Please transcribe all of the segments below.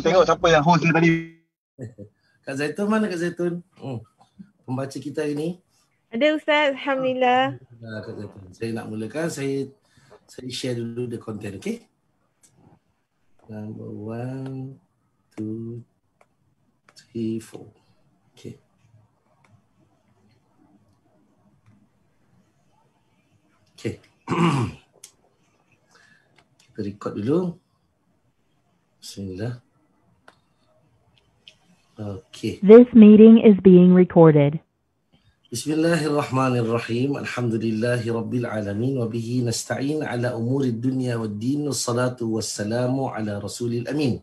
Tengok siapa yang host dia tadi. Kak Zaitun mana Kak Zaitun? Pembaca kita hari ni. Ada Ustaz, Alhamdulillah. Kak Zaitun. Saya nak mulakan, saya share dulu the content, okay? Number 1, 2, 3, 4. Okay. Okay. Kita record dulu. Bismillah. Okay. This meeting is being recorded. Bismillahirrahmanirrahim. Alhamdulillahi rabbil alamin wa bihi nasta'in ala umuri dunya waddin wassalatu wassalamu ala rasulil amin.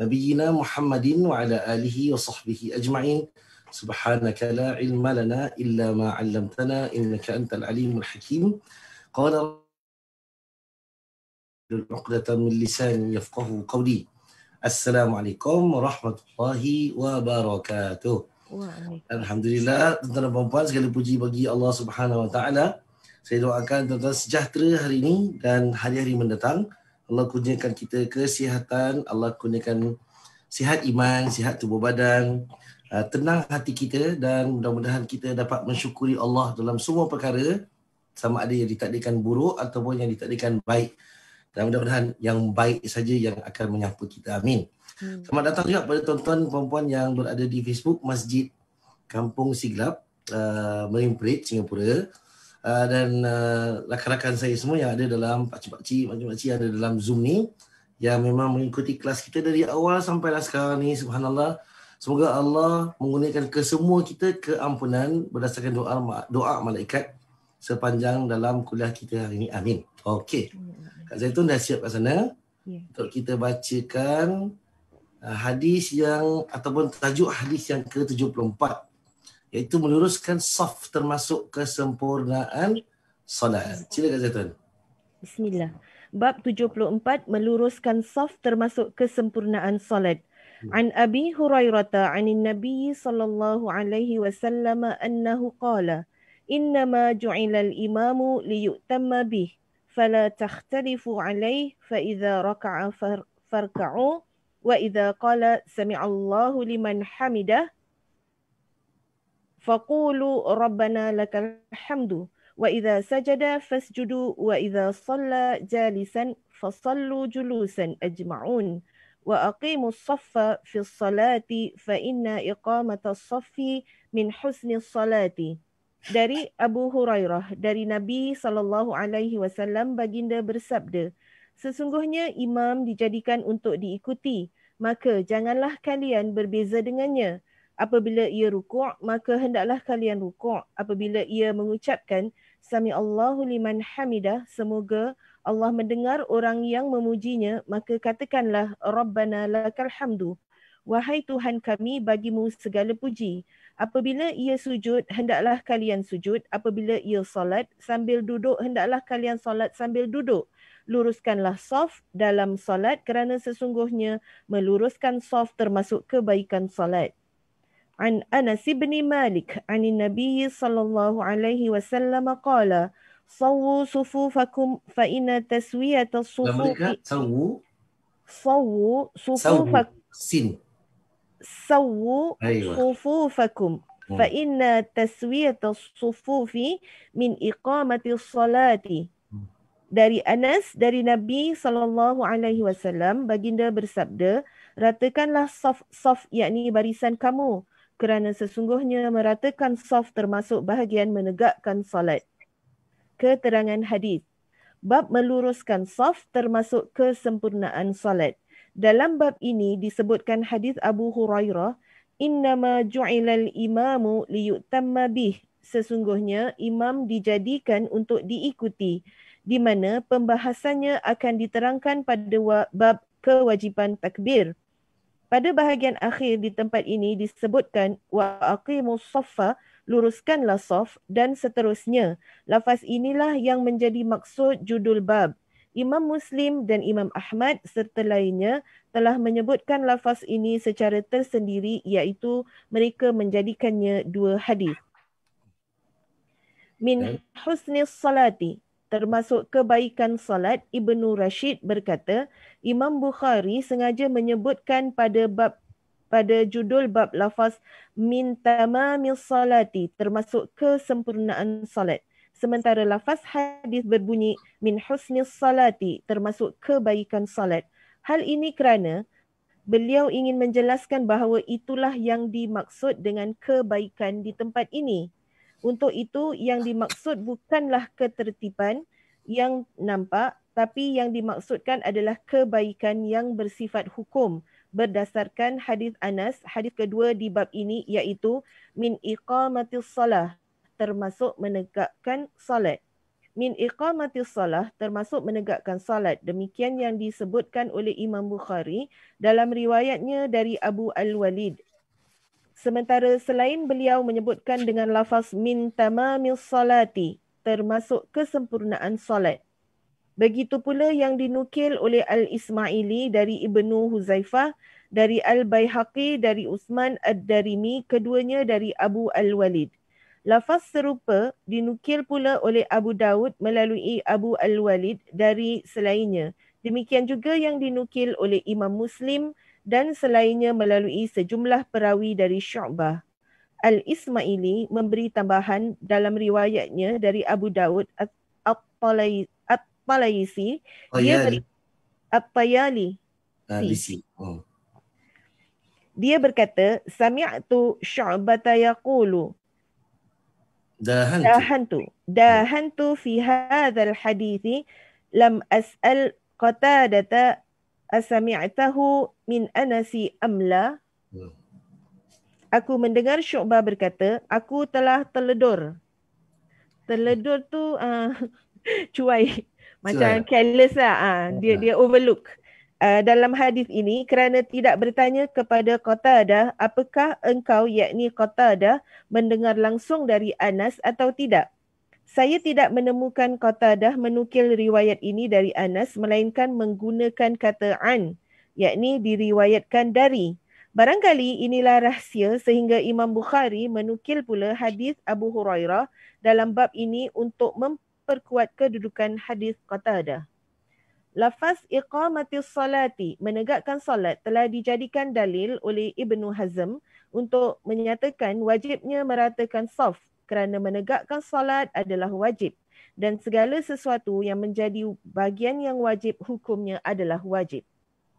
Nabiyyina Muhammadin wa ala alihi wa sahbihi ajma'in. Subhanaka la ilma lana illa ma 'allamtana innaka antal alimul hakim. Qala 'uqdatam min lisani yafqahu qawli. Assalamualaikum warahmatullahi wabarakatuh. Alhamdulillah, tuan-tuan dan puan-puan, segala puji bagi Allah Subhanahu Wa Taala. Saya doakan tuan-tuan sejahtera hari ini dan hari-hari mendatang. Allah kurniakan kita kesihatan, Allah kurniakan sihat iman, sihat tubuh badan, tenang hati kita, dan mudah-mudahan kita dapat mensyukuri Allah dalam semua perkara, sama ada yang ditakdirkan buruk ataupun yang ditakdirkan baik. Dan mudah-mudahan yang baik saja yang akan menyapa kita. Amin. Selamat datang juga kepada tuan-tuan dan puan-puan yang berada di Facebook Masjid Kampung Siglap, Marine Parade, Singapura. Dan rakan-rakan saya semua yang ada dalam pakcik-pakcik, makcik-makcik yang ada dalam Zoom ni, yang memang mengikuti kelas kita dari awal sampai sekarang ni. Subhanallah. Semoga Allah mengurniakan ke semua kita keampunan berdasarkan doa malaikat sepanjang dalam kuliah kita hari ini. Amin. Okey. Kak Zaitun dah siap kat sana untuk kita bacakan hadis yang ataupun tajuk hadis yang ke-74, iaitu meluruskan saf termasuk kesempurnaan solat. Sila Kak Zaitun. Bismillah. Bab 74, meluruskan saf termasuk kesempurnaan solat. An Abi Hurairah 'anil Nabi sallallahu alaihi wasallam annahu qala innama ju'ila al-imamu liyutamma bih fala takhtalifu alaihi fa idza raka'a farka'u wa idza qala sami'allahu liman hamidah faqulu rabbana lakal hamdu wa idza sajada fasjudu wa idza shalla jalisan fasallu julusan ajma'un wa aqimus saffa fi ssalati fa inna iqamatas saffi min husnis salati. Dari Abu Hurairah, dari Nabi SAW, baginda bersabda, sesungguhnya imam dijadikan untuk diikuti, maka janganlah kalian berbeza dengannya. Apabila ia rukuk, maka hendaklah kalian rukuk. Apabila ia mengucapkan Sami Allahu liman hamidah, semoga Allah mendengar orang yang memujinya, maka katakanlah Rabbana lakal hamdu. Wahai Tuhan kami, bagimu segala puji. Apabila ia sujud, hendaklah kalian sujud. Apabila ia solat sambil duduk, hendaklah kalian solat sambil duduk. Luruskanlah saf dalam solat, kerana sesungguhnya meluruskan saf termasuk kebaikan solat. An Anas bin Malik, anin Nabi sallallahu alaihi wasallam qala, Sawu sufufakum fa inna taswiyatas sufufi. Sawu sufufakum. Sawu sufufakum fa inna taswiyatas sufufi min iqamatis salati. Dari Anas, dari Nabi SAW, baginda bersabda, ratakanlah saf, yakni barisan kamu, kerana sesungguhnya meratakan saf termasuk bahagian menegakkan salat. Keterangan hadis. Bab meluruskan saf termasuk kesempurnaan salat. Dalam bab ini disebutkan hadis Abu Hurairah, innama ju'ilal imamu liyutamma bih. Sesungguhnya imam dijadikan untuk diikuti, di mana pembahasannya akan diterangkan pada bab kewajiban takbir. Pada bahagian akhir di tempat ini disebutkan wa aqimus saffa, luruskanlah saf, dan seterusnya. Lafaz inilah yang menjadi maksud judul bab. Imam Muslim dan Imam Ahmad serta lainnya telah menyebutkan lafaz ini secara tersendiri, iaitu mereka menjadikannya dua hadis. Min husnis salati, termasuk kebaikan salat, Ibnu Rashid berkata, Imam Bukhari sengaja menyebutkan pada judul bab lafaz min tamamis salati, termasuk kesempurnaan salat. Sementara lafaz hadis berbunyi min husnis salati, termasuk kebaikan salat. Hal ini kerana beliau ingin menjelaskan bahawa itulah yang dimaksud dengan kebaikan di tempat ini. Untuk itu, yang dimaksud bukanlah ketertiban yang nampak, tapi yang dimaksudkan adalah kebaikan yang bersifat hukum berdasarkan hadis Anas, hadis kedua di bab ini, iaitu min iqamatis salah, termasuk menegakkan salat. Min iqamatis salah, termasuk menegakkan salat. Demikian yang disebutkan oleh Imam Bukhari dalam riwayatnya dari Abu Al-Walid. Sementara selain beliau menyebutkan dengan lafaz min tamamis salati, termasuk kesempurnaan salat. Begitu pula yang dinukil oleh Al-Ismaili dari Ibnu Huzaifah, dari Al-Baihaqi, dari Uthman Ad-Darimi, keduanya dari Abu Al-Walid. Lafaz serupa dinukil pula oleh Abu Daud melalui Abu Al-Walid dari selainnya. Demikian juga yang dinukil oleh Imam Muslim dan selainnya melalui sejumlah perawi dari Syu'bah. Al-Ismaili memberi tambahan dalam riwayatnya dari Abu Daud At-Talayisi, dia berkata, Sami'tu Syu'bata yaqulu dahantu fi hadzal hadithi lam as'al Qatadata asami'tahu min Anasi amla. Aku mendengar Syu'bah berkata, aku telah teledor. Teledor tu cuai. Macam careless lah. Dia overlook. Dalam hadis ini kerana tidak bertanya kepada Qatadah, apakah engkau, yakni Qatadah, mendengar langsung dari Anas atau tidak? Saya tidak menemukan Qatadah menukil riwayat ini dari Anas, melainkan menggunakan kata an, yakni diriwayatkan dari. Barangkali inilah rahsia sehingga Imam Bukhari menukil pula hadis Abu Hurairah dalam bab ini untuk memperkuat kedudukan hadis Qatadah. Lafaz iqamatis salati, menegakkan salat, telah dijadikan dalil oleh Ibnu Hazm untuk menyatakan wajibnya meratakan saf, kerana menegakkan salat adalah wajib dan segala sesuatu yang menjadi bahagian yang wajib hukumnya adalah wajib.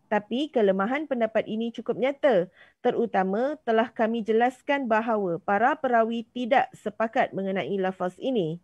Tapi kelemahan pendapat ini cukup nyata, terutama telah kami jelaskan bahawa para perawi tidak sepakat mengenai lafaz ini.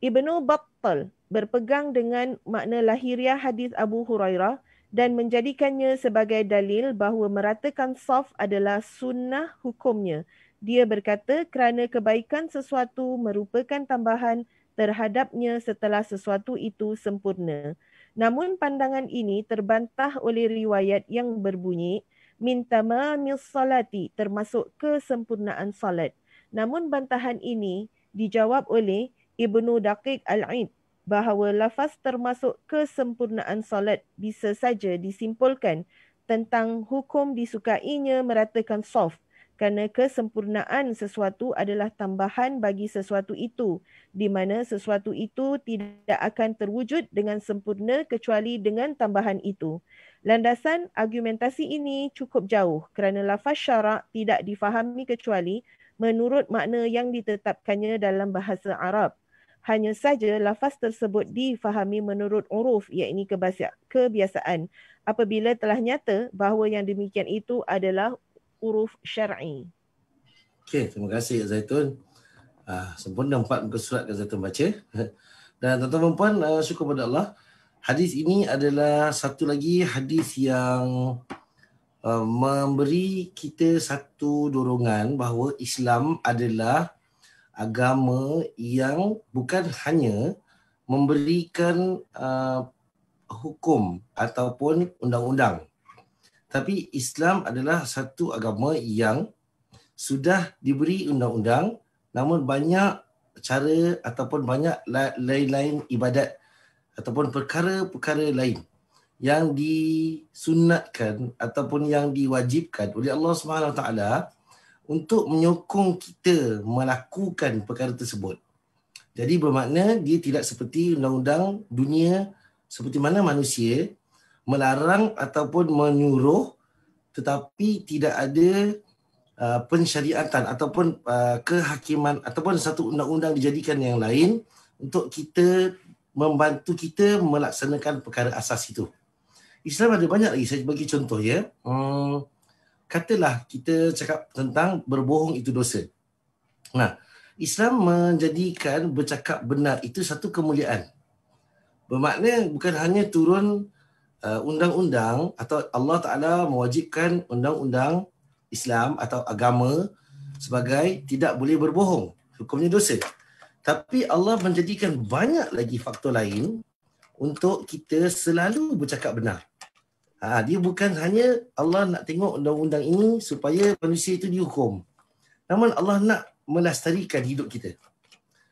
Ibnu Battal berpegang dengan makna lahiriah hadis Abu Hurairah dan menjadikannya sebagai dalil bahawa meratakan saf adalah sunnah hukumnya. Dia berkata kerana kebaikan sesuatu merupakan tambahan terhadapnya setelah sesuatu itu sempurna. Namun pandangan ini terbantah oleh riwayat yang berbunyi min tamamis salati, termasuk kesempurnaan salat. Namun bantahan ini dijawab oleh Ibnu Daqiq Al-Aid bahawa lafaz termasuk kesempurnaan salat bisa saja disimpulkan tentang hukum disukainya meratakan saf, kerana kesempurnaan sesuatu adalah tambahan bagi sesuatu itu, di mana sesuatu itu tidak akan terwujud dengan sempurna kecuali dengan tambahan itu. Landasan argumentasi ini cukup jauh kerana lafaz syarak tidak difahami kecuali menurut makna yang ditetapkannya dalam bahasa Arab. Hanya saja lafaz tersebut difahami menurut uruf, iaitu kebiasaan, apabila telah nyata bahawa yang demikian itu adalah uruf syar'i. Okey, terima kasih Zaitun. Sempurna 4 muka surat yang Zaitun baca. Dan tuan-tuan dan puan, syukur pada Allah. Hadis ini adalah satu lagi hadis yang memberi kita satu dorongan bahawa Islam adalah agama yang bukan hanya memberikan hukum ataupun undang-undang, tapi Islam adalah satu agama yang sudah diberi undang-undang, namun banyak cara ataupun banyak lain-lain ibadat ataupun perkara-perkara lain yang disunatkan ataupun yang diwajibkan oleh Allah SWT untuk menyokong kita melakukan perkara tersebut. Jadi bermakna dia tidak seperti undang-undang dunia seperti mana manusia melarang ataupun menyuruh tetapi tidak ada pensyariatan ataupun kehakiman ataupun satu undang-undang dijadikan yang lain untuk kita membantu kita melaksanakan perkara asas itu. Islam ada banyak lagi. Saya bagi contoh ya. Katalah kita cakap tentang berbohong itu dosa. Nah, Islam menjadikan bercakap benar itu satu kemuliaan. Bermakna bukan hanya turun undang-undang atau Allah Ta'ala mewajibkan undang-undang Islam atau agama sebagai tidak boleh berbohong. Hukumnya dosa. Tapi Allah menjadikan banyak lagi faktor lain untuk kita selalu bercakap benar. Dia bukan hanya Allah nak tengok undang-undang ini supaya manusia itu dihukum. Namun Allah nak melestarikan hidup kita.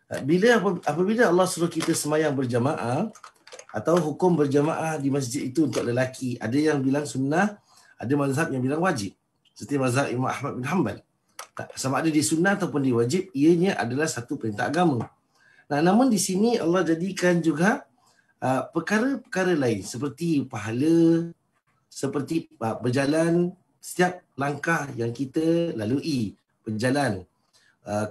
Apabila Allah suruh kita semayang berjamaah atau hukum berjamaah di masjid itu untuk lelaki, ada yang bilang sunnah, ada mazhab yang bilang wajib. Seperti mazhab Imam Ahmad bin Hanbal. Sama ada di sunnah ataupun di wajib, ianya adalah satu perintah agama. Nah, namun di sini Allah jadikan juga perkara-perkara lain seperti pahala, seperti berjalan, setiap langkah yang kita lalui, berjalan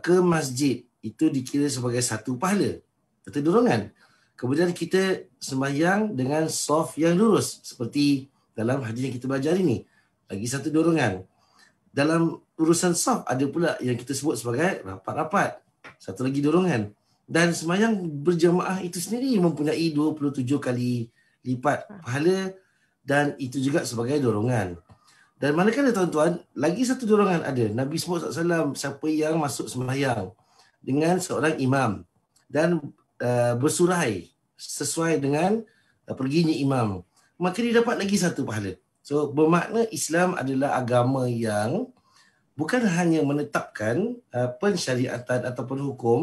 ke masjid itu dikira sebagai satu pahala atau dorongan. Kemudian kita sembahyang dengan saf yang lurus seperti dalam hadis yang kita belajar ini, lagi satu dorongan. Dalam urusan saf ada pula yang kita sebut sebagai rapat-rapat, satu lagi dorongan. Dan sembahyang berjamaah itu sendiri mempunyai 27 kali lipat pahala dan itu juga sebagai dorongan. Dan manakala tuan-tuan, lagi satu dorongan ada. Nabi SAW, siapa yang masuk sembahyang dengan seorang imam dan bersurai sesuai dengan perginya imam, maka dia dapat lagi satu pahala. So bermakna Islam adalah agama yang bukan hanya menetapkan pensyariatan ataupun hukum,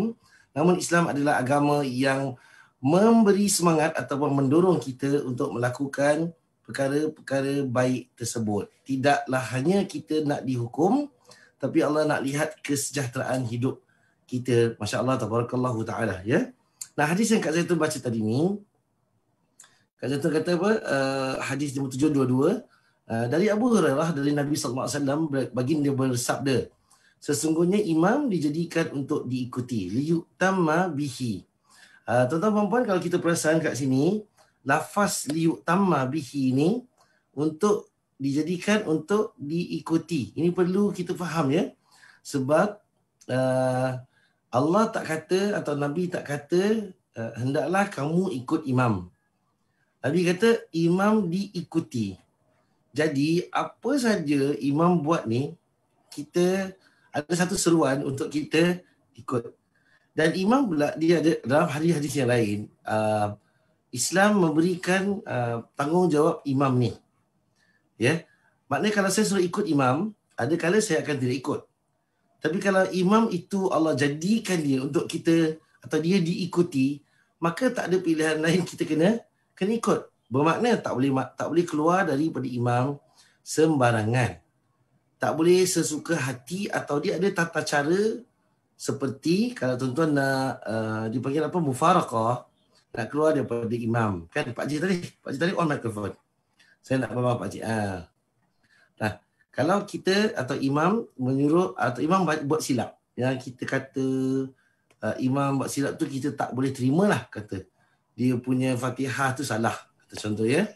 namun Islam adalah agama yang memberi semangat ataupun mendorong kita untuk melakukan perkara-perkara baik tersebut. Tidaklah hanya kita nak dihukum, tapi Allah nak lihat kesejahteraan hidup kita. Masya Allah, tabarakallahu ta'ala. Ya? Nah, hadis yang Kak Zaitun baca tadi ni, Kak Zaitun kata apa? Hadis nombor 722, dari Abu Hurairah, dari Nabi SAW, baginda bersabda, sesungguhnya imam dijadikan untuk diikuti. Liyutamma bihi. Tuan-tuan puan, kalau kita perasan kat sini, lafaz liyutamma bihi ni untuk dijadikan untuk diikuti. Ini perlu kita faham ya. Sebab Allah tak kata atau Nabi tak kata hendaklah kamu ikut imam. Nabi kata imam diikuti. Jadi apa saja imam buat ni, kita ada satu seruan untuk kita ikut. Dan imam pula dia ada dalam hadis-hadis yang lain, Islam memberikan tanggungjawab imam ni. Ya. Maknanya kalau saya suruh ikut imam, ada kala saya akan tidak ikut. Tapi kalau imam itu Allah jadikan dia untuk kita atau dia diikuti, maka tak ada pilihan lain, kita kena ikut. Bermakna tak boleh keluar daripada imam sembarangan. Tak boleh sesuka hati atau dia ada tata cara seperti kalau tuan-tuan nak dipanggil apa, mufaraqah, nak keluar daripada imam. Kan Pak Cik tadi on microphone. Saya nak bawa Pak Cik. Nah, kalau kita atau imam menyuruh atau imam buat silap, yang kita kata imam buat silap tu kita tak boleh terimalah, kata dia punya Fatihah tu salah, kata contoh ya.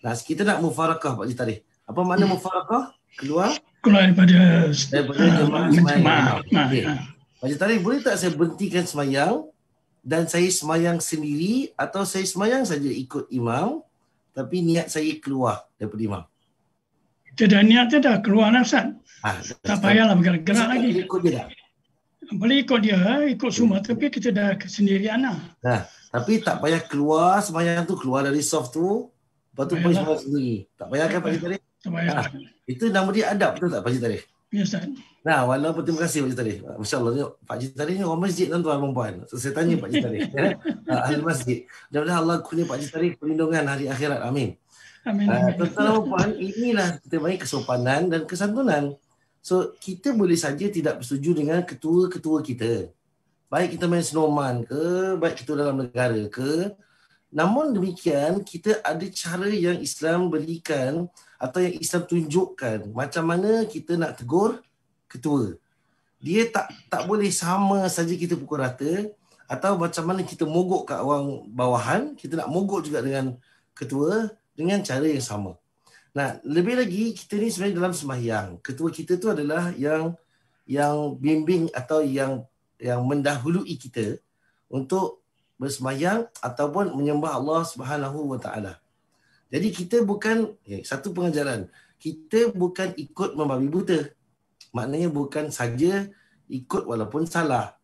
Nah, kita nak mufaraqah Pak Cik tadi. Apa makna mufaraqah? Keluar daripada jemaah sembahyang. Pak Cik tadi, boleh tak saya berhentikan sembahyang dan saya semayang sendiri atau saya semayang saja ikut imam tapi niat saya keluar daripada imam? Tidak, niatnya dah keluar nafsan. Tak payahlah bergerak lagi. Ikut dia tak? Boleh ikut dia, ikut semua, tapi kita dah kesendirian lah. Tapi tak payah keluar semayang tu, keluar dari soft tu, lepas tu pergi semayang sendiri. Tak payah kan Pak Cik Tarikh? Tak payah. Itu nama dia adab, betul tak Pak Cik Tarikh? Ya, Ustaz. Nah, walaupun terima kasih Pak Cik Tarikh. Masya Allah, tengok Pak Cik Tarikh ni orang masjid tuan-tuan perempuan. So, saya tanya Pak Cik Tarikh. Ahli masjid. Mudah-mudahan Allah kurnia Pak Cik Tarikh perlindungan hari akhirat. Amin. Amin. Tuan-tuan perempuan, inilah kita bagi kesopanan dan kesantunan. So, kita boleh saja tidak bersetuju dengan ketua-ketua kita. baik kita main snowman ke, baik kita dalam negara ke. Namun demikian, kita ada cara yang Islam berikan atau yang Islam tunjukkan macam mana kita nak tegur ketua. Dia tak boleh sama saja kita pukul rata, atau macam mana kita mogok kat orang bawahan, kita nak mogok juga dengan ketua dengan cara yang sama. Nah, lebih lagi kita ni sebenarnya dalam sembahyang, ketua kita tu adalah yang bimbing atau yang mendahului kita untuk bersembahyang ataupun menyembah Allah Subhanahu Wa Taala. Jadi kita bukan satu pengajaran, kita bukan ikut membabi buta. Maknanya bukan saja ikut walaupun salah.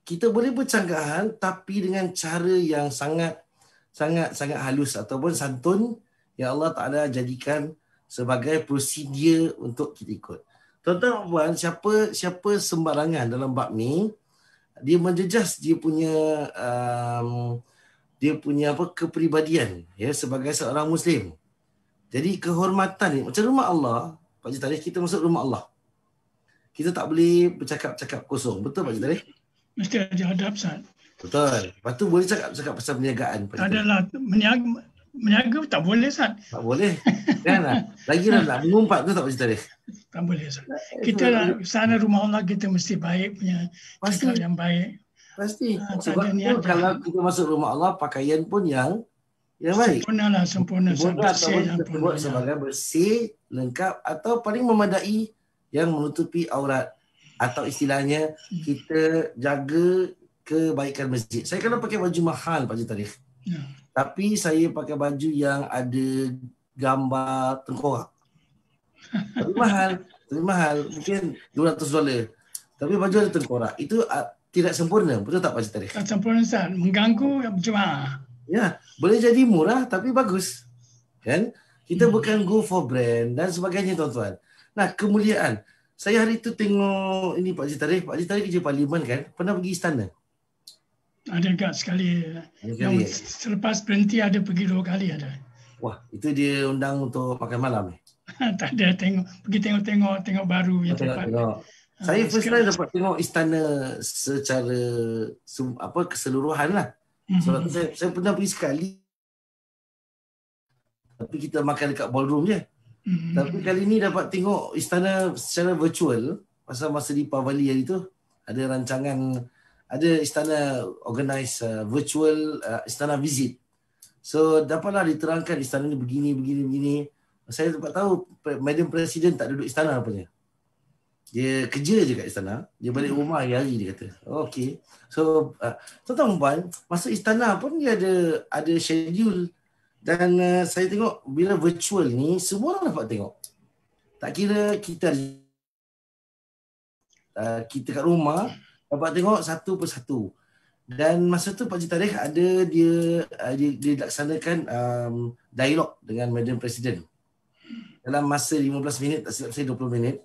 Kita boleh bercanggahan tapi dengan cara yang sangat halus ataupun santun yang Allah Taala jadikan sebagai prosedur untuk kita ikut. Tuan-tuan dan puan, siapa sembarangan dalam bab ni, dia menjejas dia punya kepribadian sebagai seorang Muslim. Jadi kehormatan ni macam rumah Allah, Pak Cik Tarikh, kita masuk rumah Allah. Kita tak boleh bercakap-cakap kosong. Betul Pak Cik Tarikh? Mesti ada adab, Ustaz. Betul. Lepas tu boleh cakap pasal perniagaan. Tak adalah meniaga tak boleh, Ustaz. Tak boleh. Kan? Lagi nak mengumpat tu tak Pak Cik Tarikh? Tak boleh, Ustaz. Kita sana rumah Allah, kita mesti baik punya cakap yang baik. Pasti. Sebab tu kalau kita masuk rumah Allah, pakaian pun yang baik. Sempurna. Sebut sebagai bersih, lengkap atau paling memadai yang menutupi aurat. Atau istilahnya kita jaga kebaikan masjid. Saya kalau pakai baju mahal Pak Cik Tarikh. Ya. Tapi saya pakai baju yang ada gambar tengkorak. Tapi mahal. Mungkin $200. Tapi baju ada tengkorak. Itu tidak sempurna. Betul tak Pak Cik Tarikh? Tak sempurna, Ustaz. Mengganggu jemaah. Ya, boleh jadi murah tapi bagus. Kan? Kita bukan go for brand dan sebagainya, tuan-tuan. Nah, kemuliaan. Saya hari tu tengok ini Pak Cik Tarikh. Pak Cik Tarikh kerja parlimen kan? Pernah pergi istana? Ada dekat sekali. Yang selepas berhenti ada pergi 2 kali ada. Wah, itu dia undang untuk makan malam ni? Tak ada, pergi tengok baru yang tempat. Saya first time dapat tengok istana secara keseluruhan lah. Sebab tu saya pernah pergi sekali. Tapi kita makan dekat ballroom je. Tapi kali ni dapat tengok istana secara virtual. Pasal masa di Deepavali hari tu ada rancangan, ada istana organize virtual istana visit. So dapatlah diterangkan istana ni begini. Saya dapat tahu Madam Presiden tak duduk istana apanya. Dia kerja je kat istana. Dia balik rumah hari-hari dia kata. Okay. So tuan-tuan puan, masuk istana pun dia ada schedule. Dan saya tengok bila virtual ni semua orang dapat tengok. Tak kira kita kat rumah dapat tengok satu persatu. Dan masa tu Pak Cik Tarikh ada dia laksanakan dialog dengan Madam Presiden. Dalam masa 15 minit, tak silap saya 20 minit.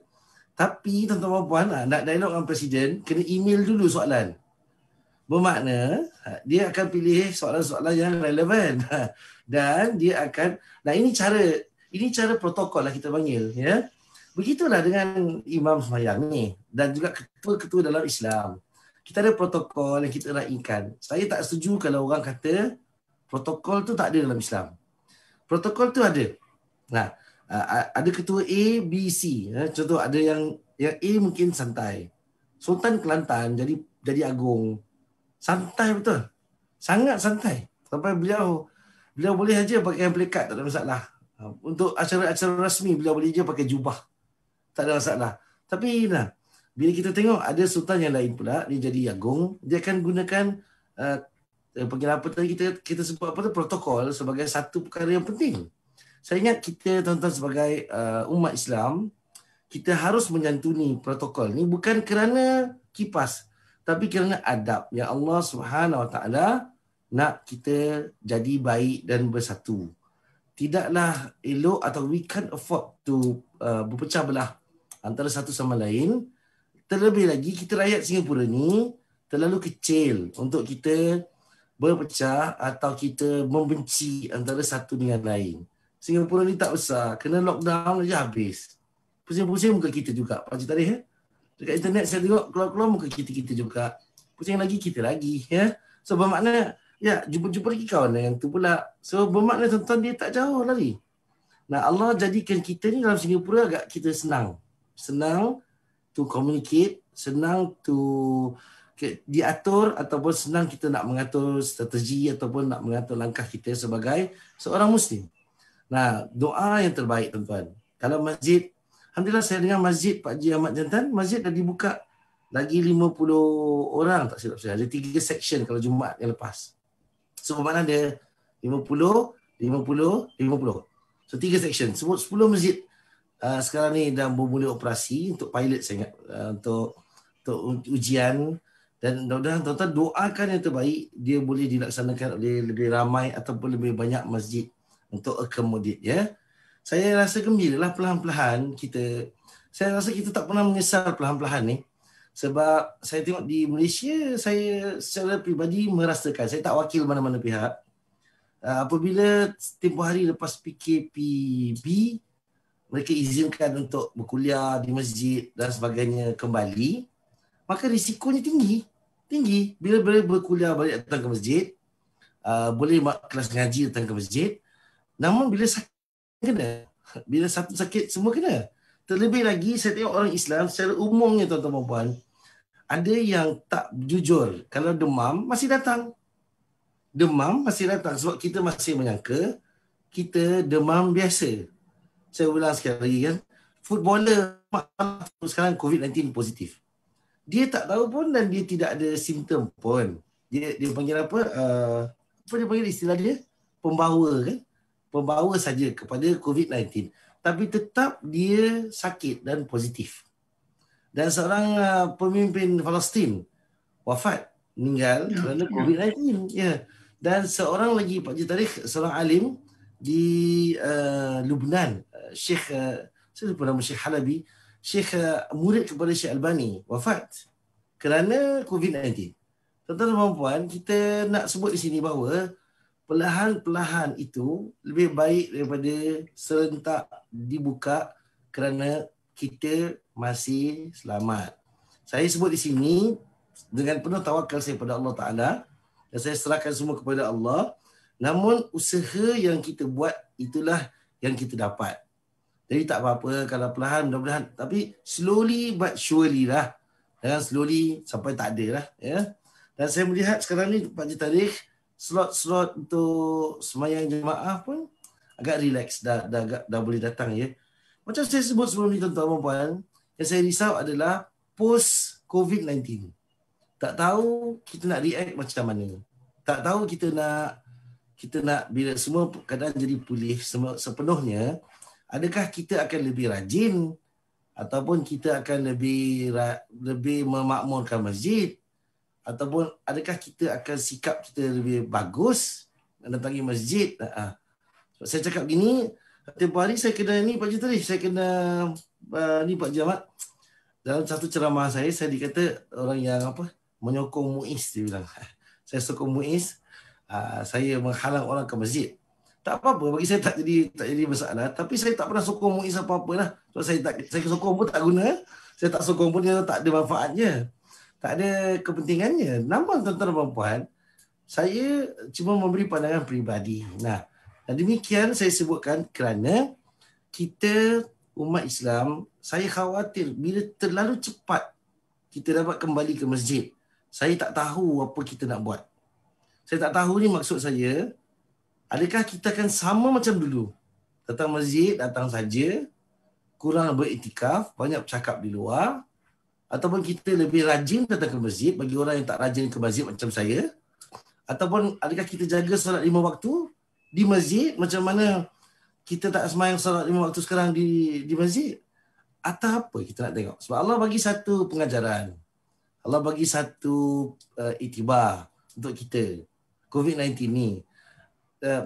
Tapi tuan-tuan dan puan, nak dialog dengan Presiden, kena email dulu soalan. Bermakna dia akan pilih soalan-soalan yang relevan. Dan dia akan, ini cara protokol lah kita panggil, ya. Begitulah dengan imam sembahyang ni dan juga ketua-ketua dalam Islam. Kita ada protokol yang kita raikan. Saya tak setuju kalau orang kata protokol tu tak ada dalam Islam. Protokol tu ada. Nah, ada ketua A, B, C. Contoh ada yang A mungkin santai. Sultan Kelantan jadi agung. Santai betul. Sangat santai. Sampai beliau boleh aja pakai plakat, tak ada masalah. Untuk acara-acara rasmi beliau boleh je pakai jubah. Tak ada masalah. Tapi bila kita tengok ada sultan yang lain pula, dia jadi agung, dia akan gunakan panggil apa tadi kita sebut apa tu, protokol sebagai satu perkara yang penting. Saya ingat kita tuan-tuan sebagai umat Islam, kita harus menyantuni protokol ni bukan kerana kipas, tapi kerana adab yang Allah Subhanahu Wa Taala nak kita jadi baik dan bersatu. Tidaklah elok atau we can't afford to berpecah belah antara satu sama lain. Terlebih lagi kita rakyat Singapura ni terlalu kecil untuk kita berpecah atau kita membenci antara satu dengan lain. Singapura ni tak besar, kena lockdown aja habis. Pusing-pusing muka kita juga. Pak Cik Tarikh, dekat internet saya tengok keluar-keluar muka kita juga. pusing lagi kita lagi, ya. So bermakna jumpa lagi kawan yang tu pula. So bermakna tuan-tuan dia tak jauh lari. Nah, Allah jadikan kita ni dalam Singapura agak kita senang to communicate, senang to diatur, ataupun senang kita nak mengatur strategi ataupun nak mengatur langkah kita sebagai seorang Muslim. Nah, doa yang terbaik tuan-tuan. Kalau masjid, alhamdulillah saya dengar masjid Pak Haji Ahmad Jantan, masjid dah dibuka lagi 50 orang tak silap saya. Ada 3 section kalau Jumaat yang lepas. So bermakna ada 50. So 3 section. Semua 10 masjid sekarang ni dah bermula operasi untuk pilot saya ingat, untuk ujian. Dan mudah-mudahan tuan-tuan doakan yang terbaik, dia boleh dilaksanakan oleh lebih ramai ataupun lebih banyak masjid untuk accommodate, ya. Saya rasa gembiralah perlahan-lahan saya rasa kita tak pernah menyesal perlahan-lahan ni. Sebab saya tengok di Malaysia, saya secara peribadi merasakan, saya tak wakil mana-mana pihak, apabila tempoh hari lepas PKPB, mereka izinkan untuk berkuliah di masjid dan sebagainya kembali, maka risikonya tinggi. Bila berkuliah balik datang ke masjid, boleh kelas ngaji datang ke masjid. Namun bila sakit kena, bila satu sakit semua kena. Terlebih lagi saya tengok orang Islam secara umumnya tuan-tuan dan puan, ada yang tak jujur. Kalau demam masih datang sebab kita masih menyangka kita demam biasa. Saya ulang sekali lagi kan, footballer sekarang COVID-19 positif. Dia tak tahu pun dan dia tidak ada simptom pun. Dia panggil apa? Apa dia panggil istilah dia? Pembawa kan? Pembawa saja kepada COVID-19. Tapi tetap dia sakit dan positif. Dan seorang pemimpin Palestin wafat, meninggal kerana COVID-19. Ya. Dan seorang lagi Pak Haji Tarikh, seorang alim di Lubnan, Syekh, saya lupa nama Syekh Halabi, Syekh murid kepada Syekh Albani, wafat kerana COVID-19. Tuan-tuan dan puan, kita nak sebut di sini bahawa perlahan-perlahan itu lebih baik daripada serentak dibuka kerana kita masih selamat. Saya sebut di sini dengan penuh tawakal saya pada Allah Ta'ala dan saya serahkan semua kepada Allah. Namun usaha yang kita buat itulah yang kita dapat. Jadi tak apa-apa kalau perlahan, mudah-mudahan. Tapi slowly but surely lah. Jangan slowly sampai tak ada lah. Ya. Dan saya melihat sekarang ni Pak Haji Tarikh, slot-slot untuk semayang jemaah pun agak relax. Dah boleh datang, ya. Macam saya sebut sebelum ni tuan-tuan dan puan, yang saya risau adalah post COVID-19. Tak tahu kita nak react macam mana. Tak tahu kita nak bila semua keadaan jadi pulih sepenuhnya, adakah kita akan lebih rajin ataupun kita akan lebih memakmurkan masjid, ataupun adakah kita akan sikap kita lebih bagus mendatangi masjid. Saya cakap gini, tempoh hari saya kena ni Pak Haji Tarikh, saya kena ni Pak Haji Ahmad. Dalam satu ceramah saya dikata orang yang menyokong Muiz, dia bilang. Saya sokong Muiz, saya menghalang orang ke masjid. Tak apa-apa, bagi saya tak jadi masalah. Tapi saya tak pernah sokong Muiz apa-apa lah. So, saya sokong pun tak guna. Saya tak sokong pun dia tak ada manfaatnya. Tak ada kepentingannya. Namun tuan-tuan dan puan, saya cuma memberi pandangan peribadi. Nah, dan demikian saya sebutkan kerana kita umat Islam, saya khawatir bila terlalu cepat kita dapat kembali ke masjid. Saya tak tahu apa kita nak buat. Saya tak tahu ni maksud saya, adakah kita akan sama macam dulu? Datang masjid, datang saja, kurang beriktikaf, banyak bercakap di luar, ataupun kita lebih rajin datang ke masjid bagi orang yang tak rajin ke masjid macam saya, ataupun adakah kita jaga solat 5 waktu di masjid macam mana kita tak sembahyang solat 5 waktu sekarang di masjid? Atau apa kita nak tengok? Sebab Allah bagi satu pengajaran. Allah bagi satu iktibar untuk kita. COVID-19 ni.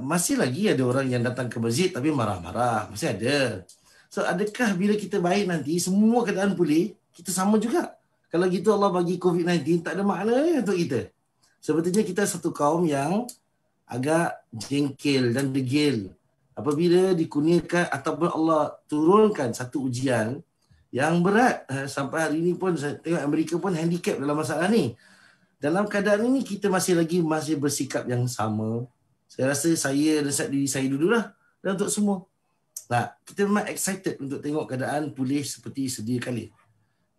Masih lagi ada orang yang datang ke masjid tapi marah-marah. Masih ada. So adakah bila kita baik nanti, semua keadaan pulih, kita sama juga? Kalau gitu Allah bagi COVID-19 tak ada maknanya untuk kita. Sebetulnya kita satu kaum yang agak jengkel dan degil apabila dikurniakan ataupun Allah turunkan satu ujian yang berat. Sampai hari ini pun saya tengok Amerika pun handicap dalam masalah ni. dalam keadaan ini kita masih bersikap yang sama. Saya rasa saya resap diri saya dululah dan untuk semua. Nah, kita memang excited untuk tengok keadaan pulih seperti sedia kali.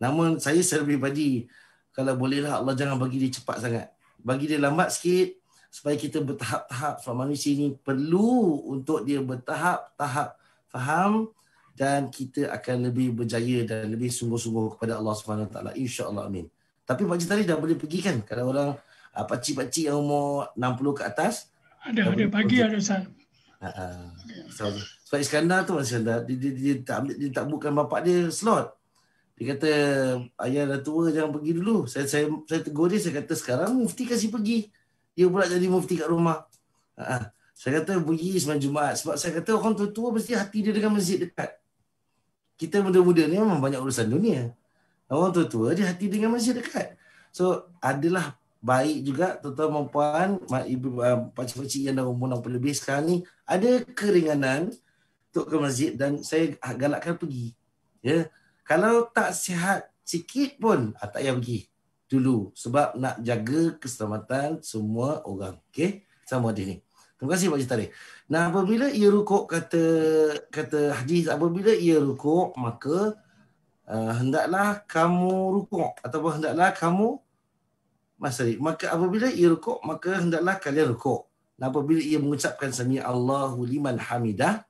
Namun saya secara peribadi, kalau bolehlah Allah jangan bagi dia cepat sangat. Bagi dia lambat sikit supaya kita bertahap-tahap. Sebab manusia ini perlu untuk dia bertahap-tahap faham dan kita akan lebih berjaya dan lebih sungguh-sungguh kepada Allah SWT. InsyaAllah, amin. Tapi Pak Cik tadi dah boleh pergi kan? Kalau orang pakcik-pakcik yang umur 60 ke atas. Ada pagi ada Ustaz. Sebab Iskandar tu Dia tak bukan bapak dia slot. Dia kata ayah dah tua jangan pergi dulu. Saya tegur dia, saya kata sekarang mufti kasih pergi. Dia pula jadi mufti kat rumah. Saya kata pergi semalam Jumaat. Sebab saya kata orang tua-tua mesti hati dia dengan masjid dekat. Kita muda-muda ni memang banyak urusan dunia. Orang tua-tua dia hati dengan masjid dekat. So adalah baik juga tuan-tuan dan puan, ibu pakcik-pakcik yang dah umur 60 lebih sekarang ni ada keringanan untuk ke masjid dan saya galakkan pergi. Ya. Kalau tak sihat sikit pun tak payah pergi dulu sebab nak jaga keselamatan semua orang. Okey? Sama ada ni. Terima kasih Pak Cik Tarikh. Nah, apabila ia rukuk kata hadis, apabila ia rukuk maka hendaklah kamu rukuk ataupun hendaklah kamu maka apabila ia rukuk maka hendaklah kalian rukuk. Dan apabila ia mengucapkan sami Allahu liman hamidah,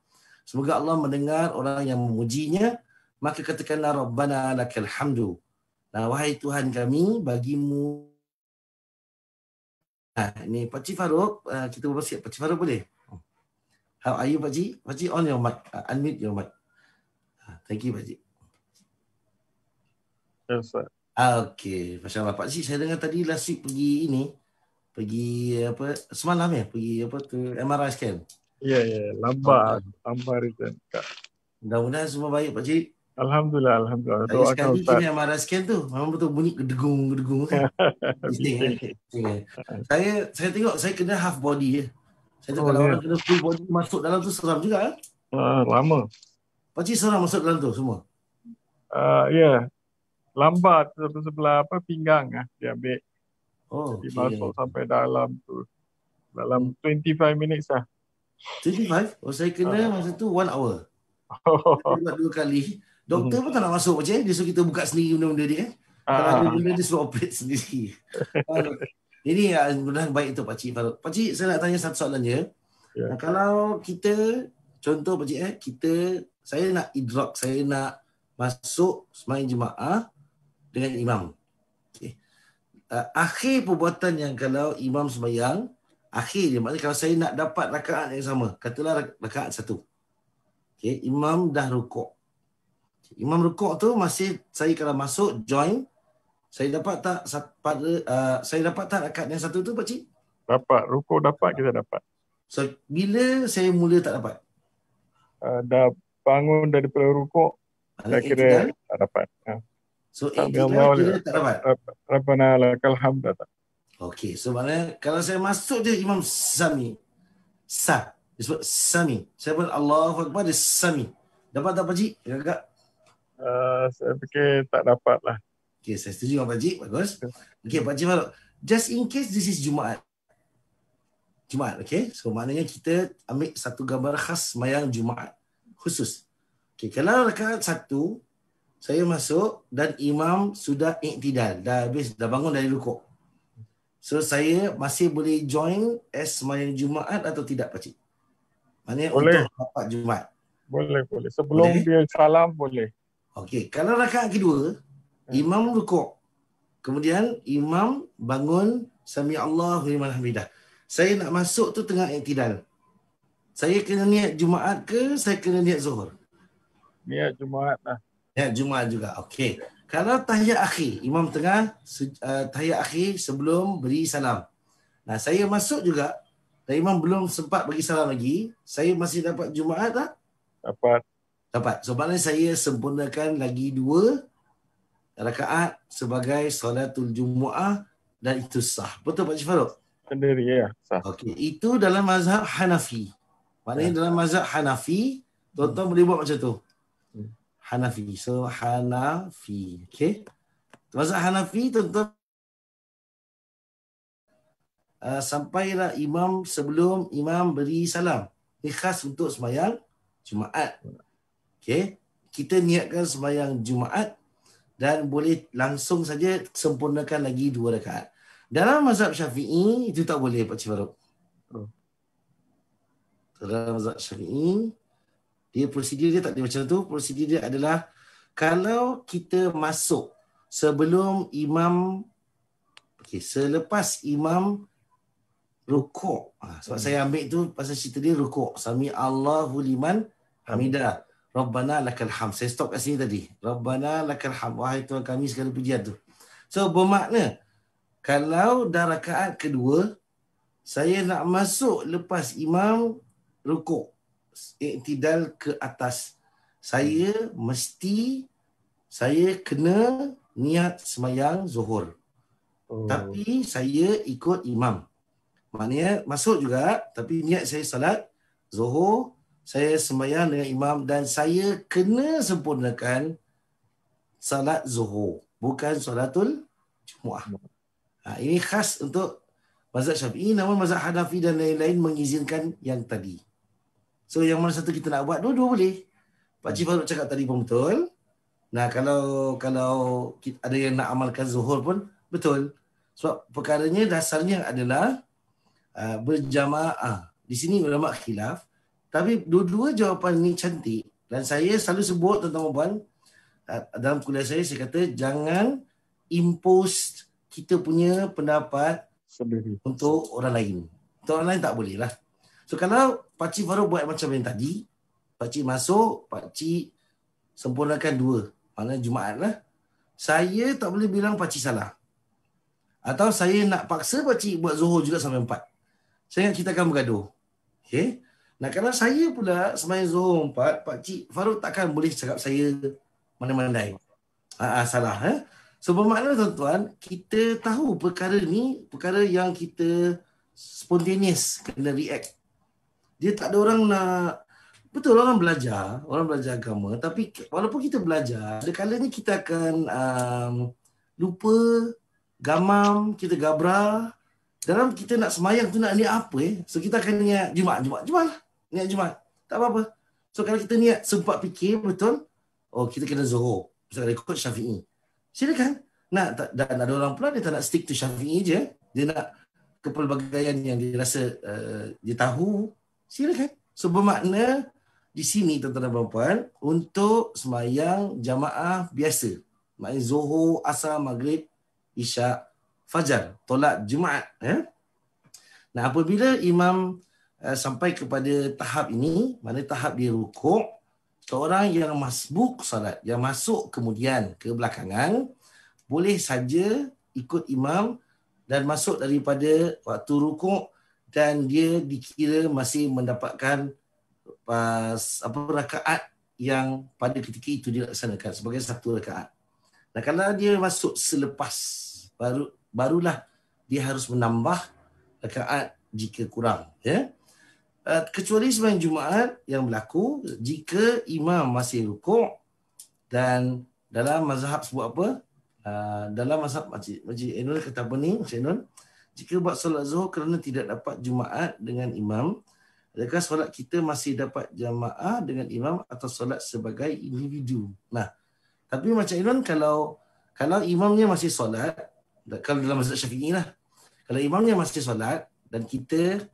semoga Allah mendengar orang yang memujinya, maka katakanlah Rabbana lakal hamdu. Nah, wahai Tuhan kami, bagimu. Ini Pak Cik Farouk, kita bersiap. Pak Cik Farouk boleh? How are you Pak Cik? Pak Cik on your mic, unmute your mic. Thank you Pak Cik. Yes, sir. Okey, Masya Allah. Pak Cik, saya dengar tadi last week pergi semalam pergi MRI scan. Ya, lambat return. Mudah-mudahan semua baik Pak Cik. Alhamdulillah. Saya sekali kena MRI scan tu, memang betul bunyi gedegung kan. Saya tengok saya kena half body. Saya tengok kalau orang kena full body masuk dalam tu seram juga. Lama. Pak Cik seram masuk dalam tu semua. Lambat sebelah pinggang dia ambil. Dia masuk sampai dalam tu. Dalam 25 minutes lah. 25? Saya kena masa tu 1 hour. Saya buat 2 kali. Doktor pun tak nak masuk macam dia suruh kita buka sendiri benda-benda dia. Kalau ada benda dia suruh operate sendiri. Ini mudah-mudahan baik tu Pak Cik Farouk. Pak Cik, saya nak tanya satu soalan je. Kalau kita, contoh Pak Cik, saya nak idrak, saya nak masuk sembahyang jemaah dengan imam. Okay. Akhir perbuatan yang kalau imam sembahyang, akhir dia, maknanya kalau saya nak dapat rakaat yang sama, katalah rakaat 1. Okay. Imam dah rukuk. Imam rukuk tu masih saya kalau masuk join, saya dapat tak rakaat yang 1 tu Pak Cik? Dapat, rukuk dapat, kita dapat. So bila saya mula tak dapat? Dah bangun daripada rukuk, saya kira tak dapat. So iktidal kira tak dapat? Rabbana lakal hamd. Okey, so maknanya kalau saya masuk dia imam sami. Dia sebut sami. Saya pun Allahu Akbar dia sami. Dapat tak Pak Cik? Agak. Saya fikir tak dapat lah. Okey, saya setuju dengan Pak Cik. Bagus. Okey, Pak Cik Farouk. Just in case this is Jumaat. Okey. So maknanya kita ambil satu gambar khas sembahyang Jumaat. Khusus. Okey, kalau rakaat 1, saya masuk dan imam sudah iktidal. Dah bangun dari rukuk. So saya masih boleh join as sembahyang Jumaat atau tidak Pak Cik? Maknanya boleh. Untuk dapat Jumaat. Boleh. Sebelum dia salam boleh. Okey, kalau rakaat kedua, imam rukuk. Kemudian imam bangun sami Allahu liman hamidah. Saya nak masuk tu tengah iktidal. Saya kena niat Jumaat ke saya kena niat Zuhur? Niat Jumaat lah. Niat Jumaat juga. Okey. Kalau tahiyat akhir, imam tengah tahiyat akhir sebelum beri salam. Nah, saya masuk juga dan imam belum sempat bagi salam lagi, saya masih dapat Jumaat tak? Dapat. So maknanya saya sempurnakan lagi 2 rakaat sebagai solatul Jumu'ah dan itu sah. Betul Pak Cik Farouk? Sendiri ya, sah. Okey, itu dalam mazhab Hanafi. Maknanya dalam mazhab Hanafi, tuan-tuan boleh buat macam tu. Hanafi. So Hanafi. Okey. Mazhab Hanafi tuan-tuan sampailah imam sebelum imam beri salam. Ini khas untuk sembahyang Jumaat. Okey, kita niatkan sembahyang Jumaat dan boleh langsung saja sempurnakan lagi 2 rakaat. Dalam mazhab Syafi'i itu tak boleh, Pak Cik Farouk. Dalam mazhab Syafi'i, dia prosedur dia tak ada macam tu. Prosedur dia adalah kalau kita masuk sebelum imam, selepas imam rukuk. Sebab saya ambil tu pasal cerita dia rukuk. Sami Allahu liman hamidah. Rabbana lakal hamd. Saya stop kat sini tadi. Rabbana lakal hamd. Wahai Tuhan kami segala pujian tu. So bermakna kalau dah rakaat kedua, saya nak masuk lepas imam rukuk, iktidal ke atas, saya kena niat sembahyang zuhur. Tapi saya ikut imam. Maknanya masuk juga, tapi niat saya salat zuhur, saya sembahyang dengan imam dan saya kena sempurnakan salat zuhur, bukan solatul Jumaah. Ini khas untuk mazhab Syafi'i, namun mazhab Hanafi dan lain-lain mengizinkan yang tadi. So yang mana satu kita nak buat, dua-dua boleh. Pak Cik Farouk cakap tadi pun betul. Nah, kalau ada yang nak amalkan zuhur pun betul. Sebab perkaranya dasarnya adalah berjamaah. Di sini ulama khilaf. Tapi dua-dua jawapan ni cantik. Dan saya selalu sebut tuan-tuan, dalam kuliah saya kata jangan impose kita punya pendapat sendiri untuk orang lain. Untuk orang lain tak boleh lah. So kalau Pak Cik Farouk buat macam yang tadi, Pak Cik masuk, Pak Cik sempurnakan 2. Maknanya Jumaat lah. Saya tak boleh bilang Pak Cik salah. Atau saya nak paksa Pak Cik buat zuhur juga sampai 4. Saya ingat kita akan bergaduh. Okay? Nah, kalau saya pula sembahyang zuhur 4, Pak Cik Farouk takkan boleh cakap saya mandai-mandai. Salah. So bermakna tuan-tuan, kita tahu perkara ni, perkara yang kita spontaneous, kena react. Dia tak ada orang nak, betul orang belajar agama, tapi walaupun kita belajar, ada kalanya kita akan lupa, gamam, kita gabra. Dalam kita nak semayang tu nak niat apa So kita akan niat Jumaat lah. Niat Jumaat. Tak apa-apa. So kalau kita niat sempat fikir betul, kita kena zuhur. Misalnya ikut Syafi'i. Silakan. Dan ada orang pula dia tak nak stick to Syafi'i je. Dia nak kepelbagaian yang dia rasa dia tahu. Silakan. So bermakna di sini tuan-tuan dan puan-puan, untuk sembahyang jamaah biasa. Maknanya zuhur, asar, maghrib, isyak, fajar, tolak Jumaat. Nah, apabila imam sampai kepada tahap ini, mana tahap dia rukuk, seorang yang masbuk salat, yang masuk kemudian ke belakangan, boleh saja ikut imam dan masuk daripada waktu rukuk dan dia dikira masih mendapatkan rakaat yang pada ketika itu dilaksanakan sebagai 1 rakaat. Nah, kalau dia masuk selepas, barulah dia harus menambah rakaat jika kurang. Kecuali sembahyang Jumaat yang berlaku jika imam masih rukuk dan dalam mazhab sebut apa? Dalam mazhab Makcik Ainul kata apa ni? Makcik Ainul, jika buat solat zuhur kerana tidak dapat Jumaat dengan imam, adakah solat kita masih dapat jamaah dengan imam atau solat sebagai individu? Nah, tapi Makcik Ainul kalau imamnya masih solat, kalau dalam mazhab Syafi'i lah, kalau imamnya masih solat dan kita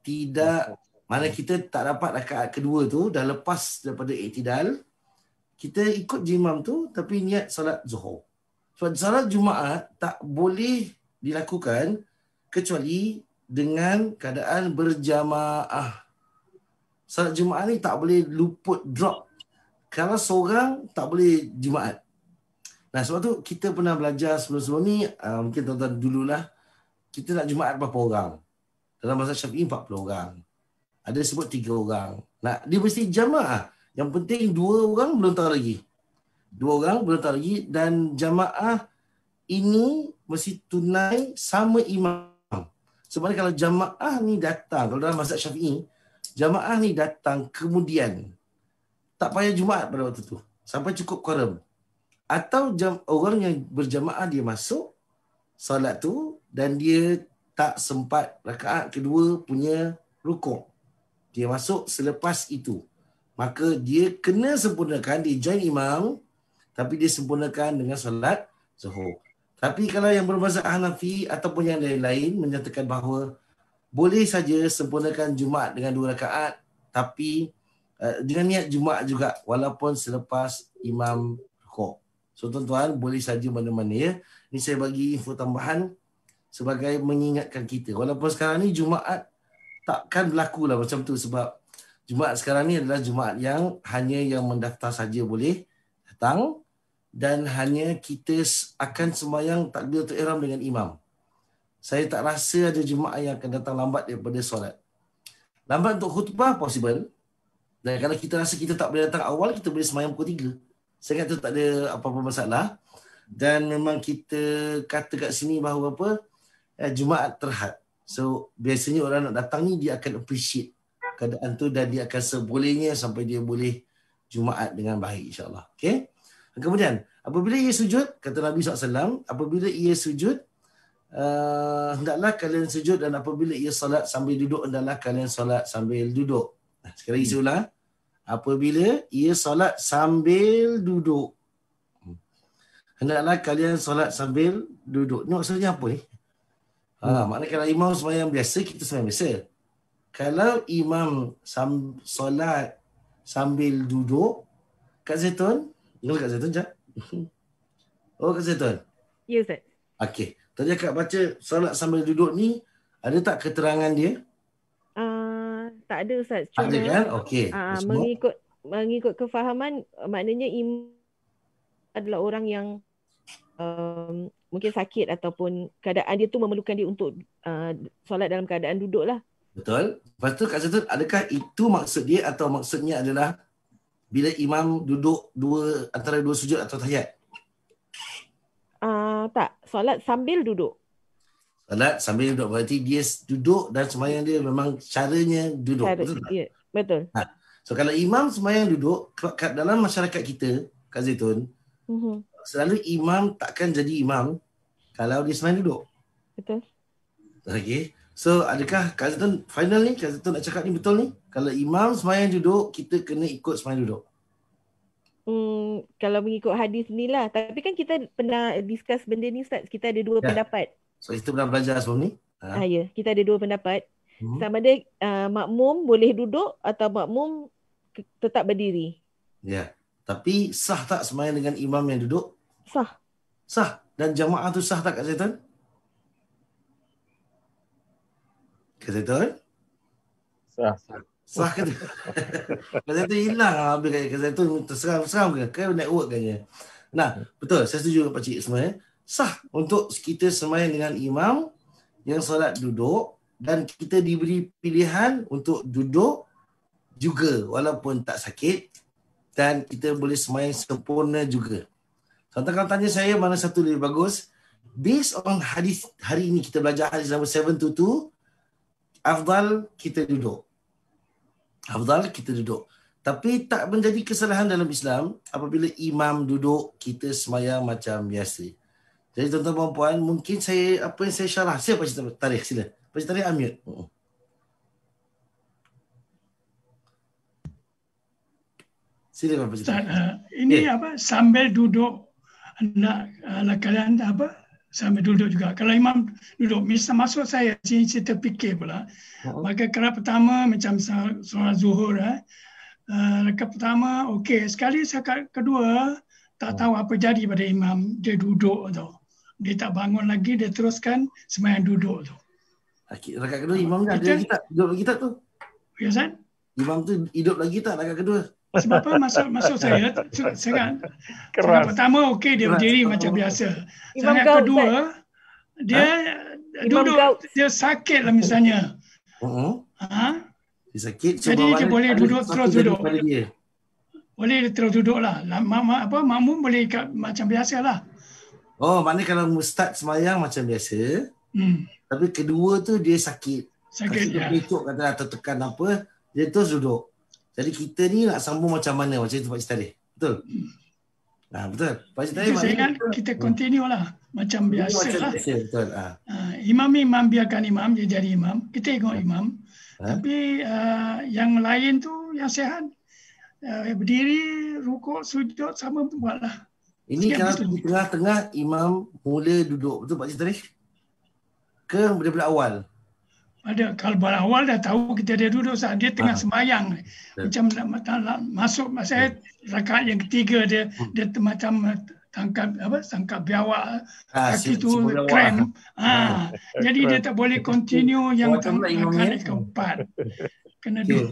tidak, mana kita tak dapat rakaat kedua tu, dah lepas daripada iktidal, kita ikut imam tu tapi niat solat zuhur. Sebab solat Jumaat tak boleh dilakukan kecuali dengan keadaan berjamaah. Solat Jumaat ni tak boleh luput, drop. Kalau seorang tak boleh Jumaat. Nah, sebab tu kita pernah belajar sebelum-sebelum ni, mungkin tuan-tuan dululah, kita nak Jumaat berapa orang? Dalam mazhab Syafi'i 40 orang. Ada sebut 3 orang. Nah, dia mesti jamaah. Yang penting 2 orang belum tahu lagi. 2 orang belum tahu lagi dan jamaah ini mesti tunai sama imam. Sebenarnya kalau jamaah ni datang, kalau dalam mazhab Syafi'i, jamaah ni datang kemudian, tak payah Jumaat pada waktu tu. Sampai cukup qaram. Atau orang yang berjamaah dia masuk solat tu dan dia tak sempat rakaat kedua punya rukuk. Dia masuk selepas itu. Maka dia kena sempurnakan, dia join imam, tapi dia sempurnakan dengan solat zuhur. Tapi kalau yang bermazhab Hanafi ataupun yang lain-lain menyatakan bahawa boleh saja sempurnakan Jumaat dengan 2 rakaat, tapi dengan niat Jumaat juga walaupun selepas imam rukuk. So tuan-tuan, boleh saja mana-mana ya. Ini saya bagi info tambahan sebagai mengingatkan kita. Walaupun sekarang ni Jumaat takkan berlaku lah macam tu, sebab Jumaat sekarang ni adalah Jumaat yang hanya yang mendaftar saja boleh datang, dan hanya kita akan sembahyang takbiratul ihram dengan imam. Saya tak rasa ada Jumaat yang akan datang lambat daripada solat. Lambat untuk khutbah possible. Dan kalau kita rasa kita tak boleh datang awal, kita boleh sembahyang pukul 3. Saya kata tak ada apa-apa masalah. Dan memang kita kata kat sini bahawa apa, Jumaat terhad. So biasanya orang nak datang ni dia akan appreciate keadaan tu, dan dia akan sebolehnya sampai dia boleh Jumaat dengan baik, insyaAllah. Okay. Kemudian apabila ia sujud, kata Nabi SAW, apabila ia sujud, hendaklah kalian sujud, dan apabila ia solat sambil duduk, hendaklah kalian solat sambil duduk. Sekali lagi saya ulang, apabila ia solat sambil duduk, hendaklah kalian solat sambil duduk. Ni maksudnya apa ni? Maknanya kalau imam sembahyang biasa, kita sembahyang biasa. Kalau imam solat sambil duduk, Kak Zaitun, Kak Zaitun sekejap. Oh, Kak Zaitun. Ya, Ustaz. Okey. Tadi Kak baca solat sambil duduk ni, ada tak keterangan dia? Tak ada, Ustaz. Cuma ada kan? Okey. Mengikut kefahaman, maknanya imam adalah orang yang mungkin sakit ataupun keadaan dia tu memerlukan dia untuk solat dalam keadaan duduk lah. Betul. Lepas tu Kak Zaitun, adakah itu maksud dia atau maksudnya adalah bila imam duduk antara dua sujud atau tahiyat? Tak, solat sambil duduk. Solat sambil duduk berarti dia duduk dan sembahyang dia memang caranya duduk. Betul tak? Ya, betul. So kalau imam sembahyang duduk, dalam masyarakat kita, Kak Zaitun, selalu imam takkan jadi imam kalau dia sembahyang duduk. Betul. Okey. So adakah Kak Zaitun final ni, Kak Zaitun nak cakap ni betul ni? Kalau imam sembahyang duduk, kita kena ikut sembahyang duduk. Kalau mengikut hadis ni lah. Tapi kan kita pernah discuss benda ni, Ustaz. Kita ada dua pendapat. So kita pernah belajar sebelum ni. Ya, kita ada dua pendapat. Sama ada makmum boleh duduk atau makmum tetap berdiri. Ya. Tapi sah tak sembahyang dengan imam yang duduk? Sah. Sah. Dan jamaah tu sah tak, Kak Zaitun? Kak Zaitun? Sah. Sah ke tu? Kak Zaitun hilang habis Kak Zaitun terseram ke? Ke network kayaknya. Nah, betul. Saya setuju dengan pakcik semua. Sah untuk kita sembahyang dengan imam yang solat duduk, dan kita diberi pilihan untuk duduk juga walaupun tak sakit, dan kita boleh sembahyang sempurna juga. Contoh kalau tanya saya mana satu lebih bagus, based on hadis hari ini kita belajar hadis nombor 722, afdal kita duduk. Afdal kita duduk. Tapi tak menjadi kesalahan dalam Islam apabila imam duduk, kita sembahyang macam biasa. Jadi tuan-tuan dan puan, mungkin apa yang saya syarah. Siapa cerita tarikh? Sila. Pakcik Tarikh unmute. Sila Pakcik Tarikh. Ini apa? Sambil duduk, kalian apa? Sambil duduk juga. Kalau imam duduk, maksud saya, saya terfikir pula. Maka rakaat pertama macam solat zuhur. Rakaat pertama, okey. Sekali rakaat kedua, tak tahu apa jadi pada imam. Dia duduk tu. Dia tak bangun lagi, dia teruskan sembahyang duduk tu. Rakaat kedua imam ada lagi tak? Hidup lagi tak tu? Ya, Zat? Imam tu hidup lagi tak rakaat kedua? Sebab apa maksud saya kan rakaat pertama okey dia berdiri macam biasa. Rakaat kedua dia duduk, dia sakit lah misalnya. Dia sakit. Jadi dia boleh duduk terus duduk. Boleh dia terus duduk lah. Makmum boleh macam biasa lah. Oh, maknanya kalau start sembahyang macam biasa, tapi kedua tu dia sakit. Sakit, ya. Pelicuk kata atau tekan apa, dia terus duduk. Jadi kita ni nak sambung macam mana? Macam itu Pakcik Tarikh. Betul? Betul. Pakcik Tarikh saya kan kita continue lah. Macam biasa lah. Betul. imam biarkan imam dia jadi imam. Kita ikut imam. Tapi yang lain tu yang sihat berdiri, rukuk, sujud sama buatlah. Ini kalau di tengah-tengah imam mula duduk, betul Pak Cik Tarikh? Ke daripada awal? Kalau awal dah tahu kita dia duduk saat dia tengah sembahyang. Macam nak masuk masa rakaat yang ketiga dia macam tangkap biawak kaki tu krem. Jadi dia tak boleh continue yang rakaat keempat. Kena duduk.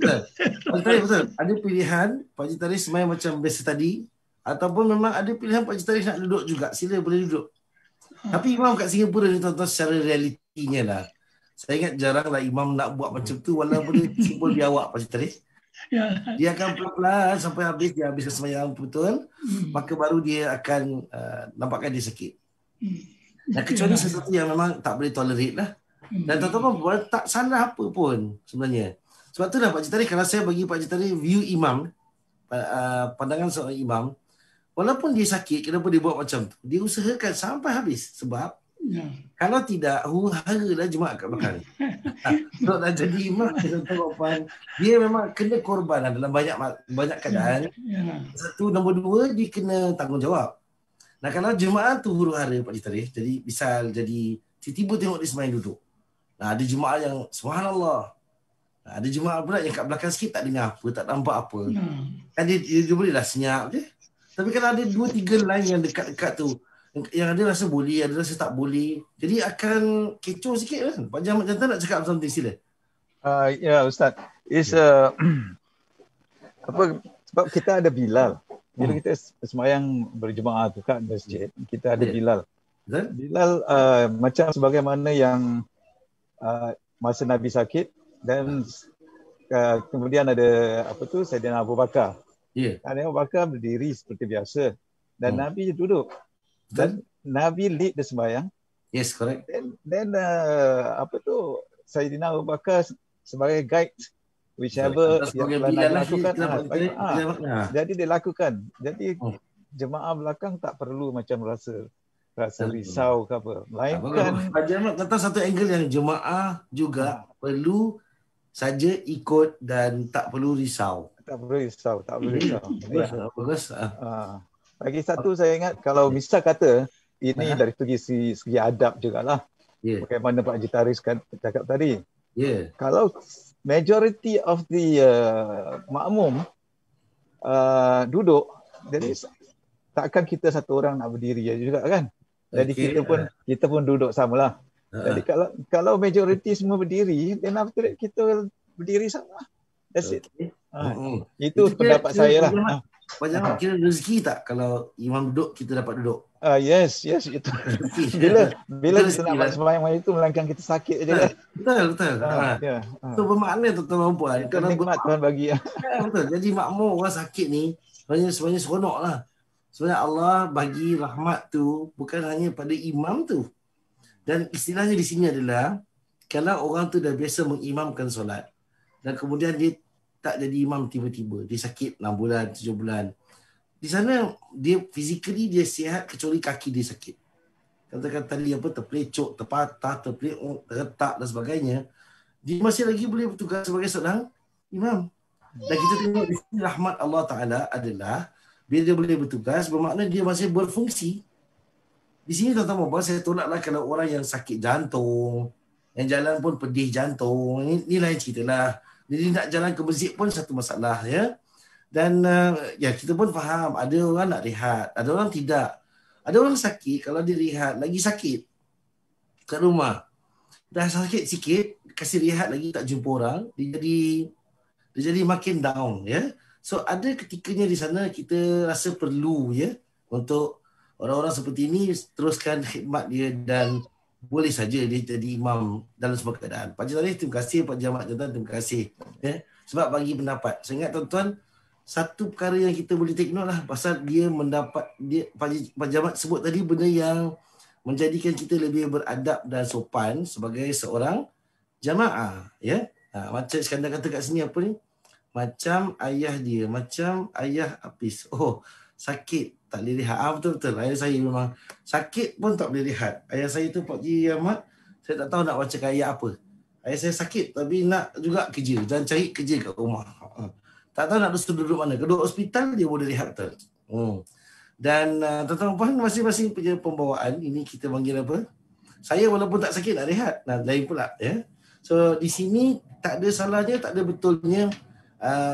Betul. Ada pilihan Pak Cik Tarikh sembahyang macam biasa tadi ataupun memang ada pilihan Pak Cik Tarikh nak duduk juga. Sila boleh duduk. Tapi imam kat Singapura ni tuan-tuan secara realitinya lah. Saya ingat jaranglah imam nak buat macam tu walaupun dia simpul biawak Pak Cik Tarikh. Dia akan pelan-pelan sampai habis, dia habiskan sembahyang betul, maka baru dia akan nampakkan dia sakit. Dan kecuali sesuatu yang memang tak boleh tolerate lah. Dan tuan-tuan tak salah apa pun sebenarnya. Sebab tu lah Pak Cik Tarikh, kalau saya bagi Pak Cik Tarikh view imam, pandangan seorang imam, walaupun dia sakit, kenapa dia buat macam tu? Dia usahakan sampai habis. Sebab kalau tidak, huru-hara jemaah kat belakang. Kalau dah jadi imam, dia memang kena korban dalam banyak keadaan. Satu, nombor dua, dia kena tanggungjawab. Nah, kalau jemaah tu huru-hara Pak Cik Tarikh, jadi misal jadi tiba-tiba tengok dia sembahyang duduk. Nah, ada jemaah yang subhanallah. Ada jemaah pula yang kat belakang sikit tak dengar apa, tak nampak apa. Kan dia bolehlah senyap je. Tapi kalau ada 2-3 line yang dekat-dekat tu, yang ada rasa boleh, ada rasa tak boleh, jadi akan kecoh sikit kan. Pak Jamat Jantan nak cakap something, sila. Ya Ustaz, sebab kita ada Bilal. Bila kita sembahyang berjemaah tu kat masjid, kita ada Bilal. Bilal macam sebagaimana yang masa Nabi sakit dan kemudian ada Sayyidina Abu Bakar. Abu Bakar berdiri seperti biasa dan Nabi duduk. Dan Nabi lead the sembahyang. Yes, correct. Then Sayyidina Abu Bakar sebagai guide whichever yang lakukan. Jadi dia lakukan. Jadi jemaah belakang tak perlu macam rasa risau ke apa. Melainkan Pak kata satu angle yang jemaah juga perlu saja ikut dan tak perlu risau. Tak perlu risau. Bagus. Lagi satu saya ingat, kalau misal kata ini dari segi adab jugalah. Bagaimana Pak Cik Tarikh cakap tadi. Kalau majority of the makmum duduk, jadi takkan kita satu orang nak berdiri juga kan. Jadi kita pun duduk samalah. Jadi kalau majority semua berdiri, then after that kita berdiri sama. That's it. Itu pendapat saya lah. Banyak kira rezeki tak kalau imam duduk kita dapat duduk? Yes itu. Bila kita nak buat sembahyang itu melainkan kita sakit aja kan. Betul. Itu bermakna tuan-tuan dan puan. Kalau nikmat Tuhan bagi. Betul. Jadi makmur orang sakit ni sebenarnya seronok lah. Sebenarnya Allah bagi rahmat tu bukan hanya pada imam tu. Dan istilahnya di sini adalah kalau orang tu dah biasa mengimamkan solat dan kemudian dia tak jadi imam tiba-tiba. Dia sakit 6 bulan, 7 bulan. Di sana, dia physically dia sihat kecuali kaki dia sakit. Katakan tadi terpelecok, terpatah, terretak dan sebagainya. Dia masih lagi boleh bertugas sebagai seorang imam. Dan kita tengok di sini rahmat Allah Ta'ala adalah bila dia boleh bertugas, bermakna dia masih berfungsi. Di sini tuan-tuan, saya tolaklah kalau orang yang sakit jantung, yang jalan pun pedih jantung. Ini lain cerita lah. Jadi nak jalan ke masjid pun satu masalah ya. Dan kita pun faham ada orang nak rehat, ada orang tidak. Ada orang sakit, kalau dia rehat lagi sakit kat rumah. Dah sakit sikit, kasih rehat lagi tak jumpa orang, dia jadi makin down ya. So ada ketikanya di sana kita rasa perlu ya untuk orang-orang seperti ini teruskan khidmat dia dan boleh saja dia jadi imam dalam sebuah keadaan. Pak Cik Tarikh, terima kasih. Pak Jamat Jantan, terima kasih. Sebab bagi pendapat. Saya ingat tuan-tuan, satu perkara yang kita boleh take note lah pasal dia mendapat, Pak Jamat sebut tadi benda yang menjadikan kita lebih beradab dan sopan sebagai seorang jamaah. Ya? Macam Iskandar kata kat sini apa ni? Macam ayah dia, macam ayah Apis. Sakit. Tak boleh rehat. Betul-betul. Ayah saya memang sakit pun tak boleh rehat. Ayah saya tu Pak Cik Ahmad, Saya tak tahu nak baca ayat apa. Ayah saya sakit tapi nak juga kerja dan cari kerja kat rumah. Tak tahu nak duduk mana. Kedua hospital dia boleh rehat betul. Dan tuan-tuan puan masing-masing punya pembawaan ini kita panggil apa? Saya walaupun tak sakit nak rehat. Nah, lain pula ya. So di sini tak ada salahnya, tak ada betulnya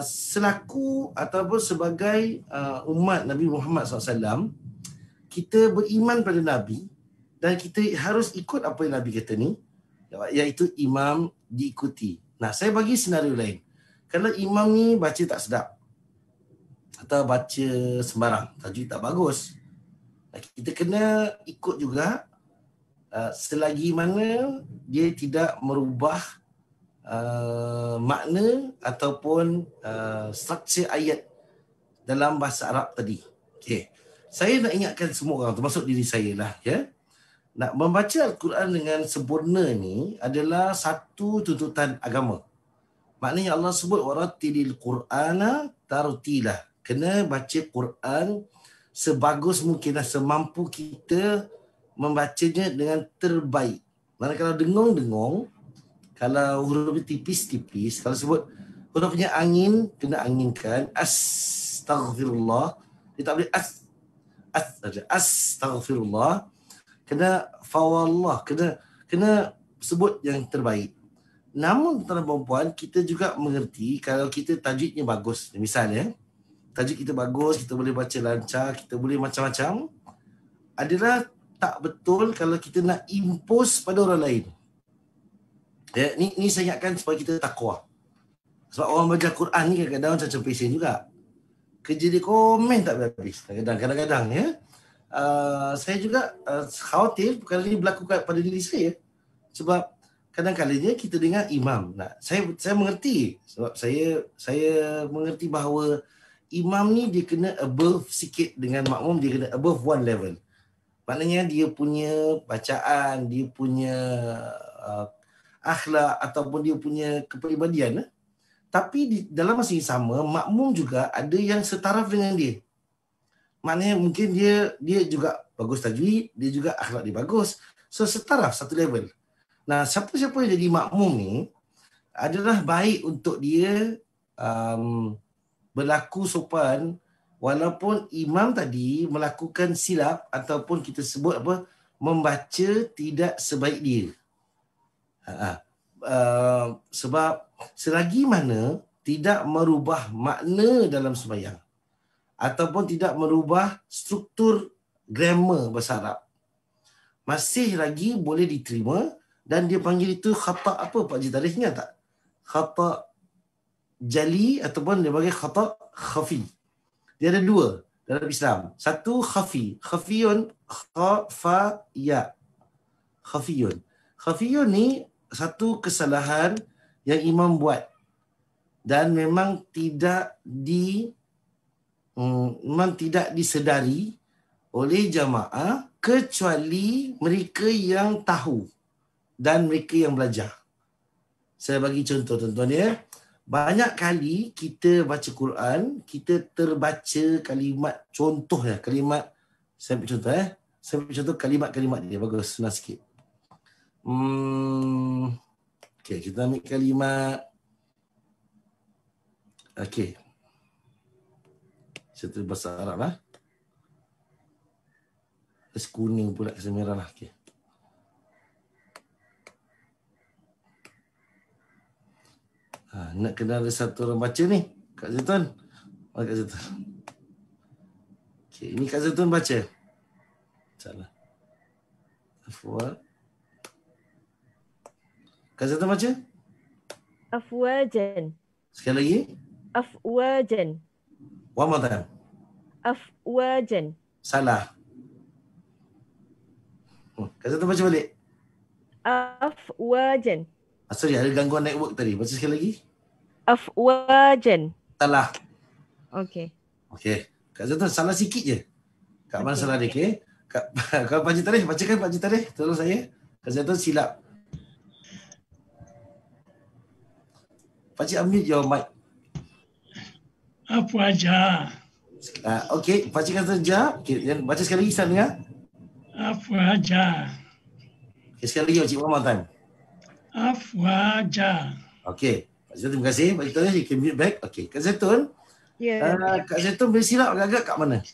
selaku ataupun sebagai umat Nabi Muhammad SAW, kita beriman pada Nabi dan kita harus ikut apa yang Nabi kata ni, iaitu imam diikuti. Nah, saya bagi senario lain. Kalau imam ni baca tak sedap atau baca sembarang, tajwid tak bagus, kita kena ikut juga selagi mana dia tidak merubah makna ataupun struktur ayat dalam bahasa Arab tadi. Okey. Saya nak ingatkan semua orang, termasuk diri saya lah ya. Nak membaca Al-Quran dengan sempurna ni adalah satu tuntutan agama. Maknanya Allah sebut warattilil Qur'ana tartila. Kena baca Quran sebagus mungkin, semampu kita membacanya dengan terbaik. Mana kalau dengung-dengung, kalau hurufnya tipis-tipis, kalau sebut hurufnya angin, kena anginkan. Astaghfirullah. Dia tak boleh astaghfirullah. Kena fawallah. Kena sebut yang terbaik. Namun tuan-tuan puan, kita juga mengerti kalau kita tajwidnya bagus. Misalnya, tajwid kita bagus, kita boleh baca lancar, kita boleh macam-macam. Adalah tak betul kalau kita nak impose pada orang lain. Ya, ni saya ingatkan supaya kita takwa. Sebab orang baca Quran ni kadang-kadang macam pesen juga. Kerja dia komen tak habis. Kadang-kadang ya. Saya juga khawatir perkara ini berlaku pada diri saya. Sebab kadang-kadangnya kita dengar imam. Nah, saya mengerti. Sebab saya mengerti bahawa imam ni dia kena above sikit dengan makmum, dia kena above one level. Maknanya dia punya bacaan, dia punya akhlak ataupun dia punya kepribadian. Tapi dalam masa yang sama, makmum juga ada yang setaraf dengan dia. Maknanya mungkin dia juga bagus tajwid, dia juga akhlak dia bagus. So setaraf, satu level. Nah, siapa-siapa yang jadi makmum ni adalah baik untuk dia berlaku sopan walaupun imam tadi melakukan silap ataupun kita sebut apa, membaca tidak sebaik dia. Sebab selagi mana tidak merubah makna dalam sembahyang ataupun tidak merubah struktur grammar bahasa Arab, masih lagi boleh diterima. Dan dia panggil itu khata apa Pak Haji Tarikh, ingat tak? Khata jali ataupun dia panggil khata khafi. Dia ada dua dalam Islam. Satu khafi. Khafiyun, kha-fa-ya. Khafiyun. Khafiyun ni satu kesalahan yang imam buat. Dan memang tidak disedari oleh jamaah kecuali mereka yang tahu dan mereka yang belajar. Saya bagi contoh tuan-tuan ya. Banyak kali kita baca Quran, kita terbaca kalimat, contohnya kalimat, saya ambil contoh saya ambil contoh kalimat-kalimat dia, bagus, senang sikit. Okay, kita ambil kalimat. Okay. Saya tulis bahasa Arab lah. Kes kuning pula, kes merah lah. Okay. Nak kenal satu orang baca ni, Kak Zaitun. Kak Zaitun. Okay, ini Kak Zaitun baca. Salah. Afwa. Kak Zaitun baca? Afwajan. Sekali lagi. Afwajan. One more time. Afwajan. Salah. Kak Zaitun baca balik. Afwajan. Sorry, ada gangguan network tadi. Baca sekali lagi. Afwajan. Salah. Okey. Okey. Kak Zaitun salah sikit je. Kak mana salah dia, okey? Kalau Pak Haji Tarikh, bacakan Pak Haji Tarikh. Tolong saya. Kak Zaitun silap. Pak Haji unmute your mic. Apa aja? Okey, Pak Haji kata ja. Okey, baca sekali lagi saya dengar. Apa aja? Okay, sekali lagi Pakcik, one more time. Afwaja. Okay. Pak Zaitun, terima kasih. Pak Zaitun, you can mute back. Okay. Kak Zaitun. Kak Zaitun boleh silap agak-agak kat mana?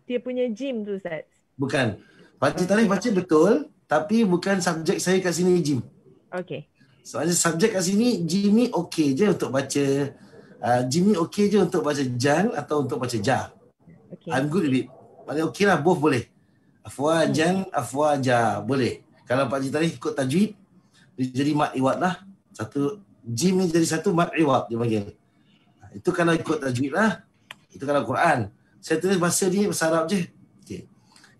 Dia punya gym tu, Ustaz. Bukan. Pakcik Tarikh baca betul, tapi bukan subjek saya kat sini gym. Okay. Soalnya subjek kat sini gym ni okey je untuk baca. Gym ni okey je untuk baca jan atau untuk baca ja. Okay. I'm good with it. Maknanya okey lah, both boleh. Afwajan, afwaja, boleh. Kalau Pakcik Tarikh ikut tajwid, dia jadi mat iwad lah. Satu, jim ni jadi satu, mat iwad dia panggil. Itu kalau ikut tajwid lah. Itu kalau Quran. Saya tulis bahasa ni bahasa Arab je. Okay.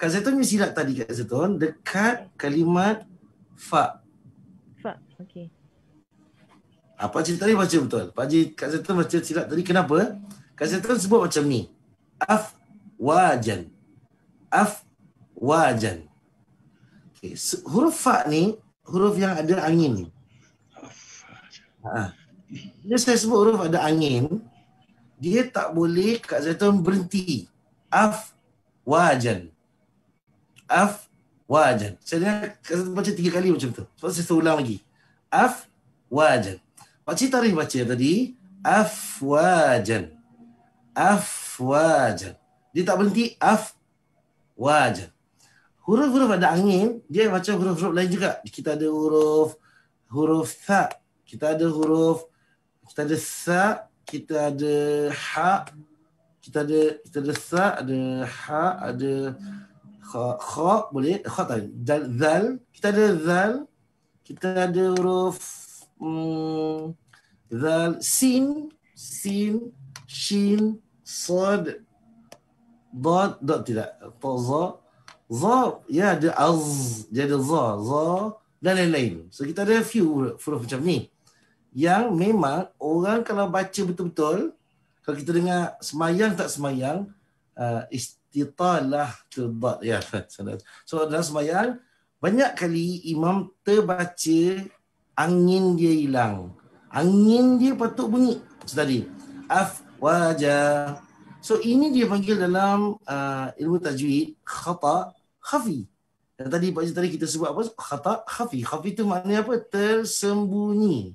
Kak Zaitun ni silap tadi Kak Zaitun, dekat kalimat fa. Fa, okey. Pakcik Tarikh baca betul. Kak Zaitun baca silap tadi, kenapa? Kak Zaitun sebut macam ni. Afwajan. Afwajan. Okay. Huruf fa ni, huruf yang ada angin. Bila saya sebut huruf ada angin, dia tak boleh Kak Zaitun berhenti. Afwajan. Afwajan. Saya dengar Kak Zaitun baca 3 kali macam tu. Sebab saya ulang lagi. Afwajan. Pakcik Tarikh baca tadi. Afwajan. Afwajan. Dia tak berhenti. Afwajan. Huruf-huruf ada angin, dia macam huruf-huruf lain juga. Kita ada huruf tha. Kita ada sa, kita ada ha, kita ada sa, ada ha, ada kha, boleh kha tak? Zal, kita ada zal, kita ada huruf zal, sin, shin, sad, dad tidak, za, ya ada dia ada za dan lain-lain. So kita ada few huruf macam ni yang memang orang kalau baca betul-betul, kalau kita dengar semayang tak semayang, istitalah terdat ya. So dalam semayang banyak kali imam terbaca angin dia hilang. Angin dia patut bunyi tadi. Afwaja. So ini dia panggil dalam ilmu tajwid khata khafi. Yang tadi Pakcik Tarikh kita sebut apa? Khata khafi. Khafi itu maknanya apa? Tersembunyi.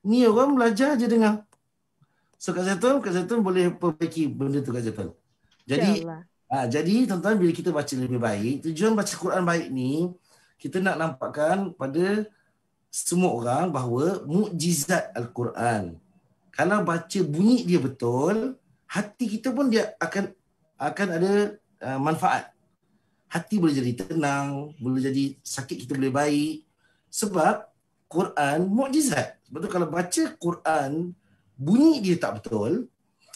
Ni orang belajar je dengar. So Kak Zaitun boleh perbaiki benda tu Kak Zaitun. Jadi tuan-tuan, bila kita baca lebih baik, tujuan baca Quran baik ni, kita nak nampakkan pada semua orang bahawa mukjizat Al-Quran. Kalau baca bunyi dia betul, hati kita pun dia akan ada manfaat. Hati boleh jadi tenang, boleh jadi sakit kita boleh baik. Sebab Quran mukjizat. Sebab tu kalau baca Quran, bunyi dia tak betul,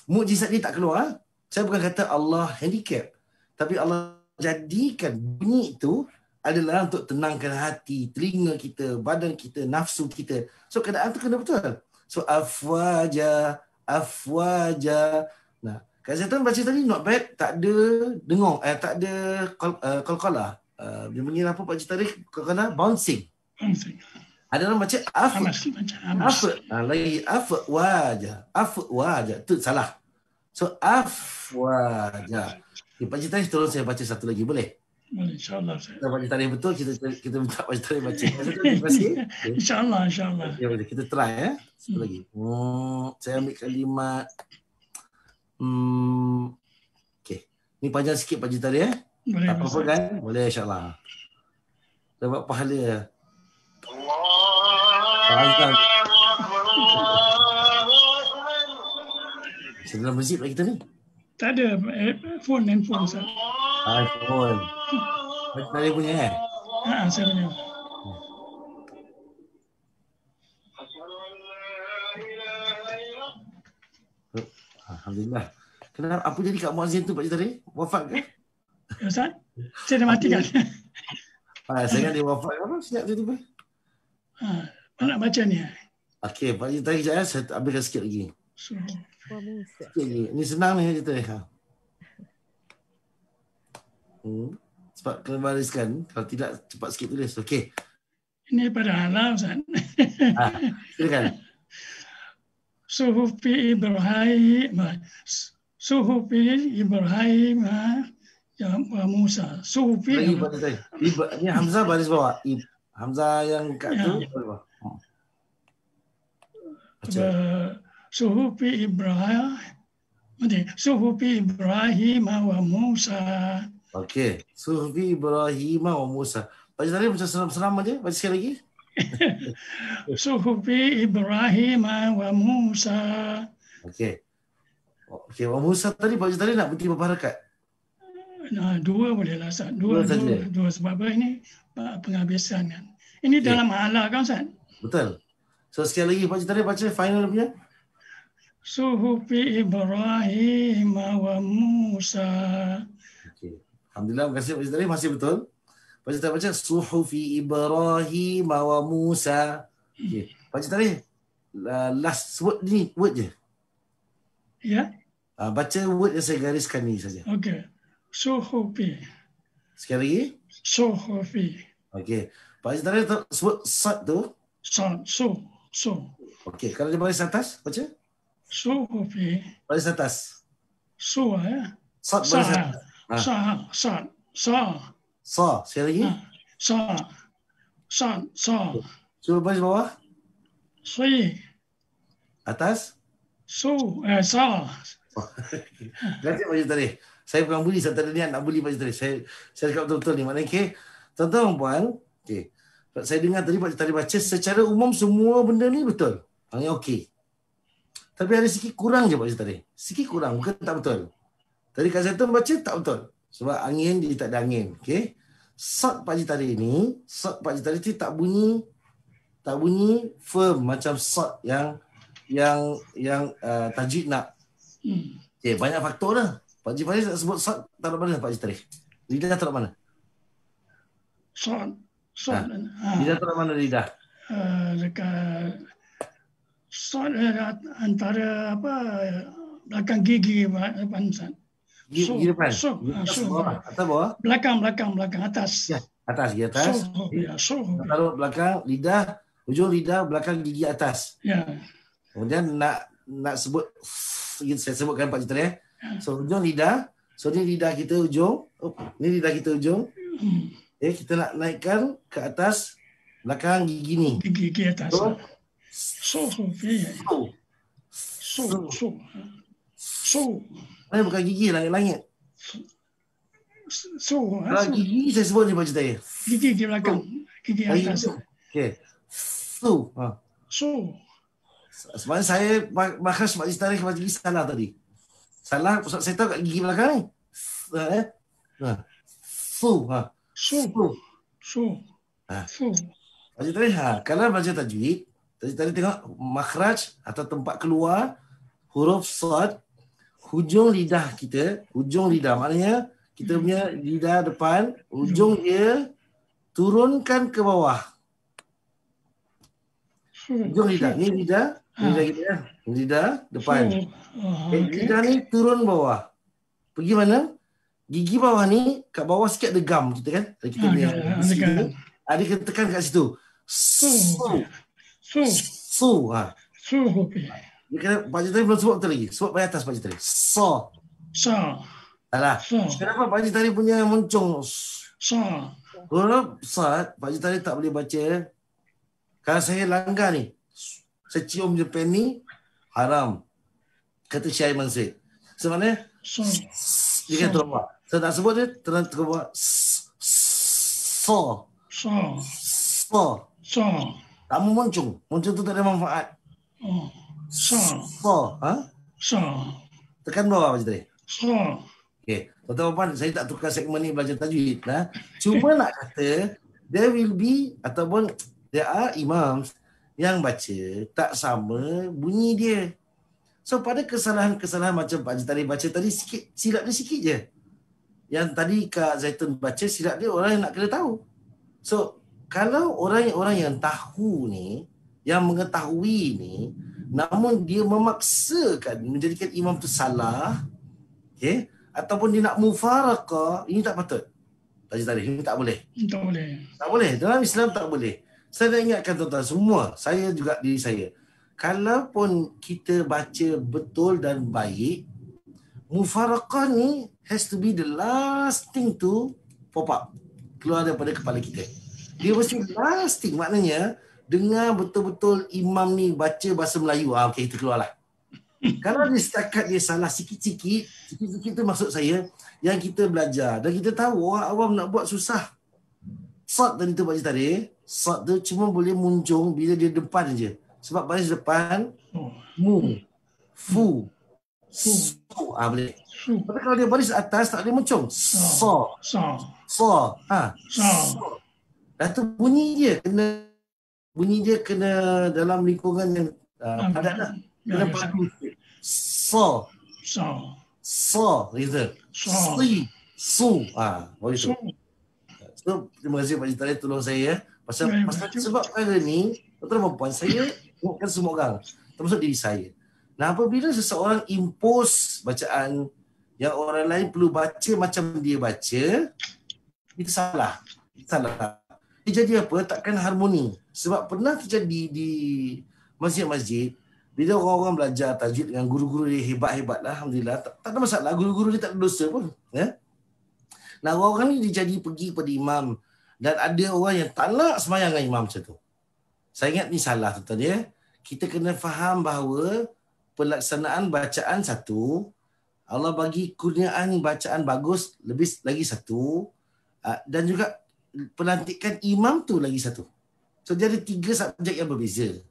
mukjizat dia tak keluar. Saya bukan kata Allah handicap, tapi Allah jadikan bunyi itu adalah untuk tenangkan hati, telinga kita, badan kita, nafsu kita. So keadaan tu kena betul. So afwaja. Nah, Kak Zaitun baca tadi not bad, tak ada dengung, tak ada qalqalah. Dia panggil apa Pakcik Tarikh? Qalqalah bouncing. Ada orang baca lagi afwaja. Tu salah. So afwaja. Pakcik Tarikh tolong saya baca satu lagi boleh? Boleh, insya-Allah. Kalau Pakcik Tarikh betul, kita minta Pakcik Tarikh baca. Terima kasih. Insya-Allah. Okay, kita try satu lagi. Saya ambil kalimat okey. Ni panjang sikit Pakcik Tarikh Boleh. Tak apa-apa kan? Boleh insya-Allah. Dapat pahala. Allah. Sedang masjid lagi kita ni. Tak ada handphone Ustaz. iPhone. Pakcik Tarikh punya Saya punya. Alhamdulillah. Kenapa apa jadi kat muazzin tu Pakcik Tarikh? Wafat ke? Ya, Ustaz. Saya dah matikan. Saya ingat dia wafat apa? Siap tiba-tiba. Nak baca ni. Okey, Pakcik Tarikh saya ambilkan sikit lagi. Sikit lagi. Ni senang ni Pakcik Tarikh. Sebab kena bariskan. Kalau tidak cepat sikit tulis. Okey. Ini pada halal Ustaz. Silakan. Suhufi Ibrahim Ya, Musa. Suhufi. Ini Hamzah baris bawah. Hamzah yang kat tu. Suhufi Ibrahim. Suhufi Ibrahim wa Musa. Okey. Suhufi Ibrahim wa Musa. Baca tadi macam seram-seram aja. Baca sekali lagi. Suhufi Ibrahim wa Musa. Okey. Okey, wa Musa tadi baca tadi nak berhenti berapa harakat? Nah, dua boleh lah, Ustaz. Dua sebab apa ini penghabisan kan. Ini dalam halah kan, Ustaz? Betul. So sekali lagi baca tadi, baca final punya. Suhufi Ibrahim wa Musa. Okey. Alhamdulillah, terima kasih baca tadi masih betul. Baca Suhufi Ibrahim wa Musa. Okey. Baca tadi last word ni, word je. Ya. Baca word yang saya gariskan ni saja. Okey. Suhufi. Sekali lagi. Suhufi. Okey. Baca tadi sebut sad tu. Sad. Su. Okey. Kalau dia baris atas, baca. Suhufi. Baris atas. Su ya. Sad baris atas. Sa. Sekali lagi. Sa. Cuba baris bawah. Sui. Atas. Sa. Ganti baca tadi. Saya bukan bully, saya tadi nak bully baca tadi. Saya cakap betul-betul ni. Maknanya, okay. Tuan-tuan dan puan, okay. Saya dengar tadi baca secara umum semua benda ni betul. Hanya okey. Tapi ada sikit kurang je baca tadi. Sikit kurang, bukan tak betul. Tadi Kak Zaitun baca tak betul. Sebab angin dia tak ada angin. Okay. Sad Pak Haji tadi ni, sad Pak Haji tadi tu tak bunyi firm macam sad yang tajwid nak. Okay, banyak faktor dah. Pak Haji Faris nak sebut sad taruh mana Pak Haji Tarikh? Lidah taruh mana? Sad. Lidah taruh mana lidah? Dekat sad antara apa belakang gigi depan Ustaz. Gigi depan. Atas bawah? Belakang atas. Ya, atas gigi atas. Taruh belakang lidah, hujung lidah belakang gigi atas. Ya. Kemudian nak sebut, saya sebutkan Pak Haji Tarikh. So hujung lidah, so ni lidah kita hujung, ni lidah kita hujung. Okay, kita nak naikkan ke atas belakang gigi ni. Gigi atas. Mana bukan gigi, langit-langit. Kalau gigi saya sebut ni Pak Haji Tarikh. Gigi belakang, gigi atas. Okey. Sebenarnya saya makhraj Pak Haji Tarikh Pak Haji salah tadi. Salah, saya tahu kat gigi belakang ni. Baca tadi, kalau baca tajwid, tadi tengok makhraj atau tempat keluar huruf sad, hujung lidah kita, hujung lidah maknanya kita punya lidah depan, hujung dia turunkan ke bawah. Hujung lidah, ni lidah, lidah kita kan? Lidah depan. Lidah ni turun bawah. Pergi mana? Gigi bawah ni, kat bawah sikit ada gum kita kan? Kita punya ada kita tekan kat situ. Dia kena, Pak Haji Tarikh belum sebut betul lagi. Sebut pada atas Pak Haji Tarikh. Salah. Kenapa Pak Haji Tarikh punya muncung? Huruf sad, Pak Haji Tarikh tak boleh baca. Kalau saya langgar ni, saya cium je pen ni, haram. Kata Syekh Mansur. Sebenarnya, dia kata turun bawah. Saya tak sebut dia, turun ke bawah. Tak mau muncung. Muncung tu tak ada manfaat. Tekan bawah Pak Haji Tarikh. Okey. Tuan-tuan, saya tak tukar segmen ni belajar tajwid. Cuma nak kata, there will be, ataupun there are imams yang baca tak sama bunyi dia. So pada kesalahan-kesalahan macam Pak Haji Tarikh baca tadi, silap dia sikit je. Yang tadi Kak Zaitun baca, silap dia orang yang nak kena tahu. So kalau orang-orang yang tahu ni, yang mengetahui ni, namun dia memaksakan menjadikan imam tu salah, okay, ataupun dia nak mufaraqah, ini tak patut. Pak Haji Tarikh, ini tak boleh. Tak boleh. Dalam Islam tak boleh. Saya nak ingatkan tuan-tuan semua, saya juga diri saya. Kalaupun kita baca betul dan baik, mufaraqah ni has to be the last thing to pop up, keluar daripada kepala kita. Dia mesti last thing, maknanya dengar betul-betul imam ni baca bahasa Melayu. Okey, kita keluarlah. Kalau dia setakat dia salah sikit-sikit tu maksud saya yang kita belajar dan kita tahu orang awam nak buat susah. Sad tadi tu Pak Tadi, sad tu cuma boleh muncul bila dia depan je. Sebab baris depan mu, fu, su, boleh. Tapi kalau dia baris atas tak boleh muncul. So. Dah tu bunyi dia kena dalam lingkungan yang padat lah. Kena padu. So gitu. Su. Begitu. So, terima kasih Pak Citari tolong saya pasal sebab perkara ni, tuan-tuan dan puan, saya ingatkan semua orang, termasuk diri saya. Nah, apabila seseorang impose bacaan yang orang lain perlu baca macam dia baca, itu salah. Dia jadi apa? Takkan harmoni. Sebab pernah terjadi di masjid-masjid, bila orang-orang belajar tajwid dengan guru-guru dia hebat-hebat lah, alhamdulillah, tak ada masalah, guru-guru dia tak ada dosa pun, ya. Nah, orang ni dia jadi pergi pada imam dan ada orang yang tak nak sembahyang dengan imam macam tu. Saya ingat ni salah tuan-tuan ya. Kita kena faham bahawa pelaksanaan bacaan satu, Allah bagi kurniaan bacaan bagus lebih lagi satu, dan juga pelantikan imam tu lagi satu. So dia ada 3 subjek yang berbeza.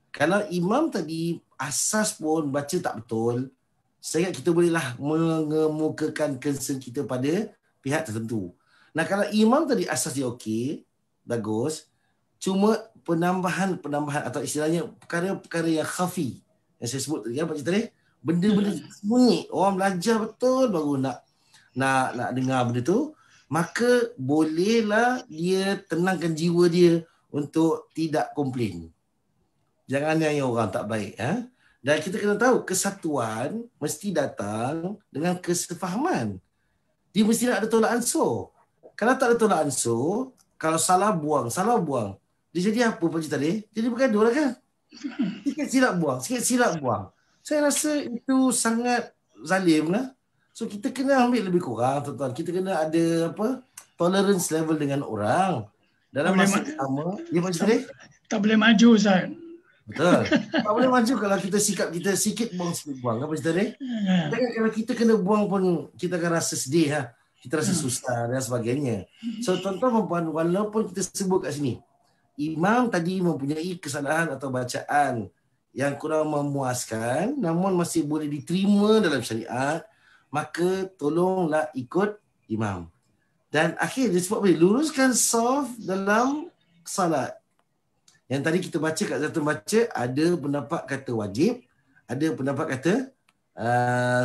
Kalau imam tadi asas pun baca tak betul, saya ingat kita bolehlah mengemukakan concern kita pada pihak tertentu. Nah, kalau imam tadi asas dia okey, bagus, cuma penambahan atau istilahnya perkara-perkara yang khafi yang saya sebut tadi, Pak Citari, benda-benda sembunyi, orang belajar betul baru nak dengar benda tu, maka bolehlah dia tenangkan jiwa dia untuk tidak komplain. Jangan yang orang tak baik. Dan kita kena tahu kesatuan mesti datang dengan kesefahaman. Dia mesti nak ada tolak ansur. Kalau tak ada tolak ansur, kalau salah buang. Dia jadi apa Pak Citari? Jadi bergaduh lah kan? Sikit silap buang. Saya rasa itu sangat zalim lah. So kita kena ambil lebih kurang, tuan-tuan. Kita kena ada tolerance level dengan orang. Dalam masa sama. Ya Pak Citari? Tak boleh maju, Ustaz. Betul. Tak boleh maju kalau kita sikap kita sikit buang kan Pak Citari? Jangan kalau kita kena buang pun kita akan rasa sedih lah. Kita rasa susah dan sebagainya. So tuan-tuan dan puan, walaupun kita sebut kat sini, imam tadi mempunyai kesalahan atau bacaan yang kurang memuaskan namun masih boleh diterima dalam syariat, maka tolonglah ikut imam. Dan akhir dia sebab boleh luruskan saf dalam salat. Yang tadi kita baca kat Zatul baca, ada pendapat kata wajib, ada pendapat kata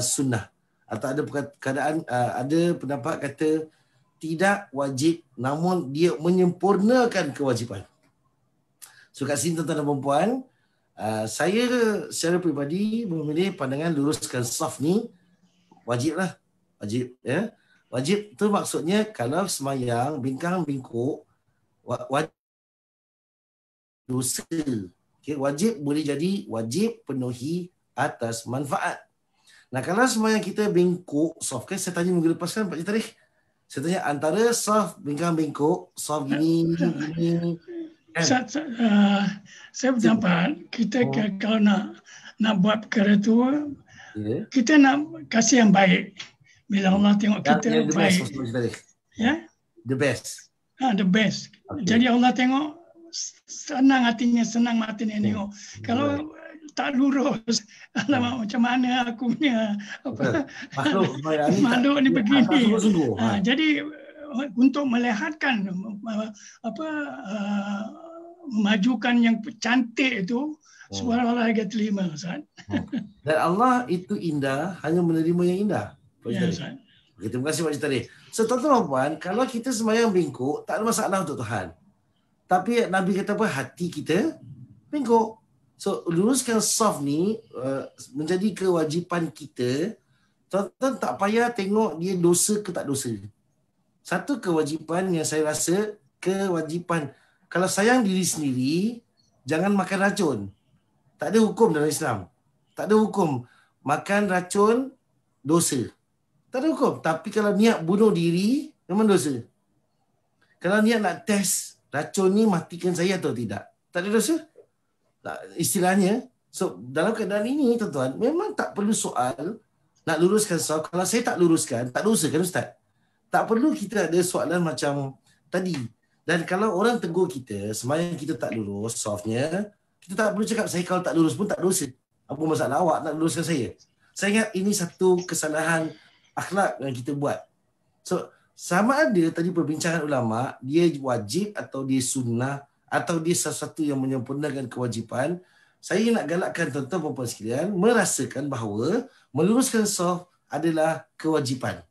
sunnah, atau ada keadaan ada pendapat kata tidak wajib namun dia menyempurnakan kewajipan. So kat sini tuan-tuan dan puan, saya secara peribadi memilih pandangan luruskan saf ni wajib ya. Wajib tu maksudnya kalau semayang bingkang bingkuk wajib dosa. Okay, wajib boleh jadi wajib penuhi atas manfaat. Nah, kalau semayang kita bengkok, soft kan, saya tanya minggu lepas kan Pak Citari, saya tanya antara soft bingkang bengkok, soft gini kan? Saya berpendapat kita kalau nak buat perkara tu, kita nak kasih yang baik. Bila Allah tengok kita baik, the best. The best. Okay. Jadi Allah tengok senang hatinya tengok. Kalau tak lurus, alamak macam mana aku punya makhluk ni begini. Jadi untuk melihatkan memajukan yang cantik itu, suara Allah agak terima, Ustaz. Dan Allah itu indah, hanya menerima yang indah. Ya, Ustaz. Terima kasih Pak Citari. So tuan-tuan dan puan, kalau kita sembahyang bengkok, tak ada masalah untuk Tuhan. Tapi Nabi kata apa? Hati kita bengkok. So luruskan saf ni menjadi kewajipan kita. Tuan-tuan tak payah tengok dia dosa ke tak dosa. Satu kewajipan yang saya rasa, kewajipan kalau sayang diri sendiri, jangan makan racun. Tak ada hukum dalam Islam. Tak ada hukum makan racun dosa. Tak ada hukum. Tapi kalau niat bunuh diri, memang dosa. Kalau niat nak test racun ni matikan saya atau tidak, tak ada dosa. Istilahnya, so dalam keadaan ini tuan-tuan, memang tak perlu soal nak luruskan soal. Kalau saya tak luruskan, tak dosa kan Ustaz? Tak perlu kita ada soalan macam tadi. Dan kalau orang tegur kita, sembahyang kita tak lurus, softnya, kita tak perlu cakap, saya kalau tak lurus pun tak dosa. Apa masalah awak nak luruskan saya? Saya ingat ini satu kesalahan akhlak yang kita buat. So, sama ada tadi perbincangan ulama, dia wajib atau dia sunnah, atau dia sesuatu yang menyempurnakan kewajipan. Saya nak galakkan tuan-tuan dan puan sekalian merasakan bahawa meluruskan saf adalah kewajipan.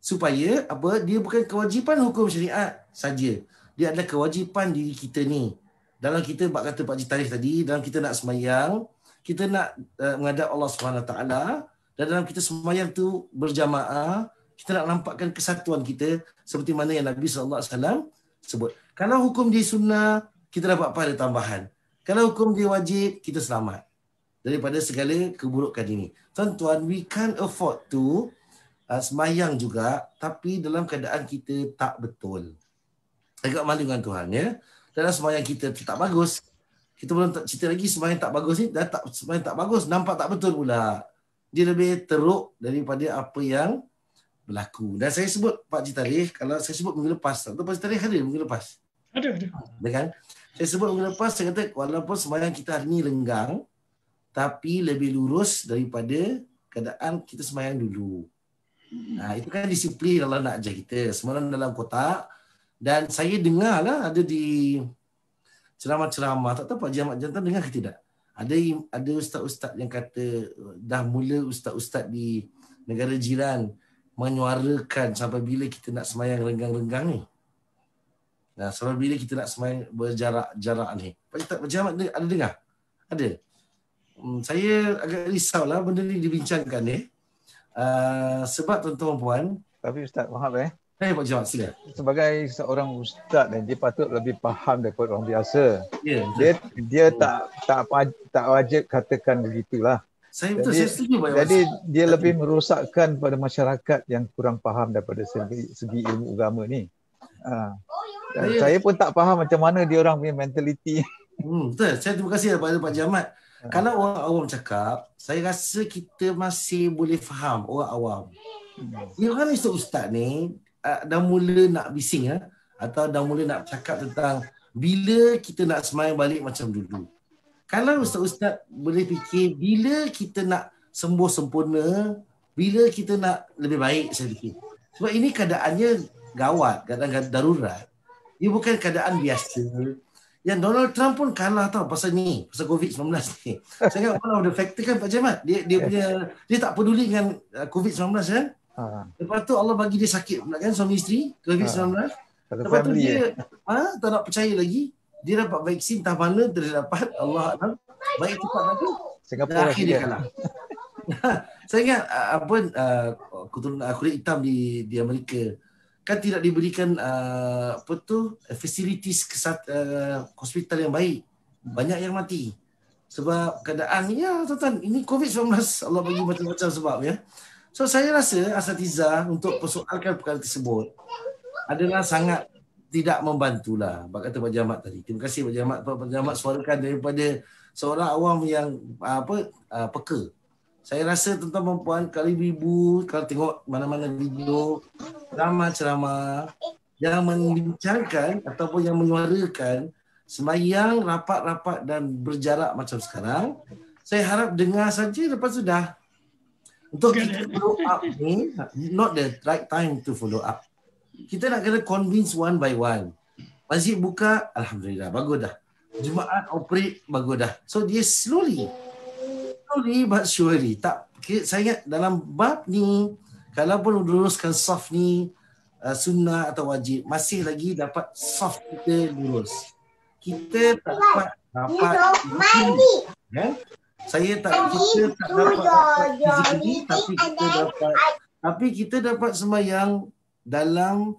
Supaya apa? Dia bukan kewajipan hukum syariat saja. Dia adalah kewajipan diri kita ni. Dalam kita bab kata Pak Haji Tarikh tadi, dalam kita nak sembahyang, kita nak menghadap Allah SWT, dan dalam kita sembahyang tu berjamaah, kita nak nampakkan kesatuan kita seperti mana yang Nabi SAW sebut. Kalau hukum dia sunnah, kita dapat pahala tambahan. Kalau hukum dia wajib, kita selamat daripada segala keburukan ini. Tuan-tuan, we can't afford to sembahyang juga, tapi dalam keadaan kita tak betul. Agak malu dengan Tuhan, ya. Dalam sembahyang kita tak bagus. Kita belum tak cerita lagi sembahyang tak bagus ni, dah tak sembahyang tak bagus, nampak tak betul pula. Dia lebih teruk daripada apa yang berlaku. Dan saya sebut Pak Haji Tarikh, kalau saya sebut minggu lepas, atau Pak Haji Tarikh ada minggu lepas? Ada. Kan? Saya sebut minggu lepas, saya kata walaupun sembahyang kita hari ni lenggang, tapi lebih lurus daripada keadaan kita sembahyang dulu. Itu kan disiplin Allah nak ajar kita. Semua dalam kotak. Dan saya dengar lah ada di ceramah-ceramah, tak tahu Pak Haji Ahmad Jantan dengar ke tidak? Ada ustaz-ustaz yang kata dah mula ustaz-ustaz di negara jiran menyuarakan sampai bila kita nak sembahyang renggang-renggang ni. Sampai bila kita nak sembahyang berjarak-jarak ni. Pak Haji Ahmad ada dengar? Ada. Saya agak risau lah benda ni dibincangkan ni. Sebab tuan-tuan puan. Tapi Ustaz, maaf Pak Haji Ahmad, sila. Sebagai seorang ustaz, dia patut lebih faham daripada orang biasa. Yeah, dia tak wajib katakan begitulah. Saya setuju. Jadi dia lebih merosakkan pada masyarakat yang kurang faham daripada segi ilmu agama ni. Saya pun tak faham macam mana dia orang punya mentaliti. Betul. Saya terima kasih kepada Pak Haji Ahmad. Kalau orang awam cakap, saya rasa kita masih boleh faham orang awam. Dia kan ustaz ni dah mula nak bising atau dah mula nak cakap tentang bila kita nak sembahyang balik macam dulu. Kalau ustaz-ustaz boleh fikir bila kita nak sembuh sempurna, bila kita nak lebih baik, saya fikir. Sebab ini keadaannya gawat, keadaan darurat. Ia bukan keadaan biasa. Yang Donald Trump pun kalah tau pasal ni, pasal COVID-19 ni. Saya ingat one of the factor kan Pak Jamat, dia tak peduli dengan COVID-19 kan. Lepas tu Allah bagi dia sakit pula kan, suami isteri COVID-19. Lepas tu dia tak nak percaya lagi. Dia dapat vaksin entah mana dia dapat, Allah Alam. Baik cepat lagi. Singapura akhir dia kalah. Saya ingat kulit hitam di Amerika kan tidak diberikan facilities hospital yang baik. Banyak yang mati. Sebab keadaan tuan-tuan, ini COVID-19 Allah bagi macam-macam sebab ya. So saya rasa asatizah untuk persoalkan perkara tersebut adalah sangat tidak membantulah. Bak kata Pak Jamat tadi. Terima kasih Pak Jamat. Pak Jamat suarakan daripada seorang awam yang peka. Saya rasa tuan-tuan dan puan, kalau ibu kalau tengok mana-mana video ceramah yang membincangkan ataupun yang menyuarakan sembahyang rapat-rapat dan berjarak macam sekarang, saya harap dengar saja lepas sudah. Untuk kita follow up ni, not the right time to follow up. Kita nak kena convince one by one. Masjid buka, alhamdulillah, bagus dah. Jumaat operate, bagus dah. So dia slowly but surely. Saya ingat dalam bab ni, kalaupun luruskan saf ni sunnah atau wajib, masih lagi dapat saf kita lurus. Kita tak dapat kan? Kita tak dapat tapi kita dapat sembahyang dalam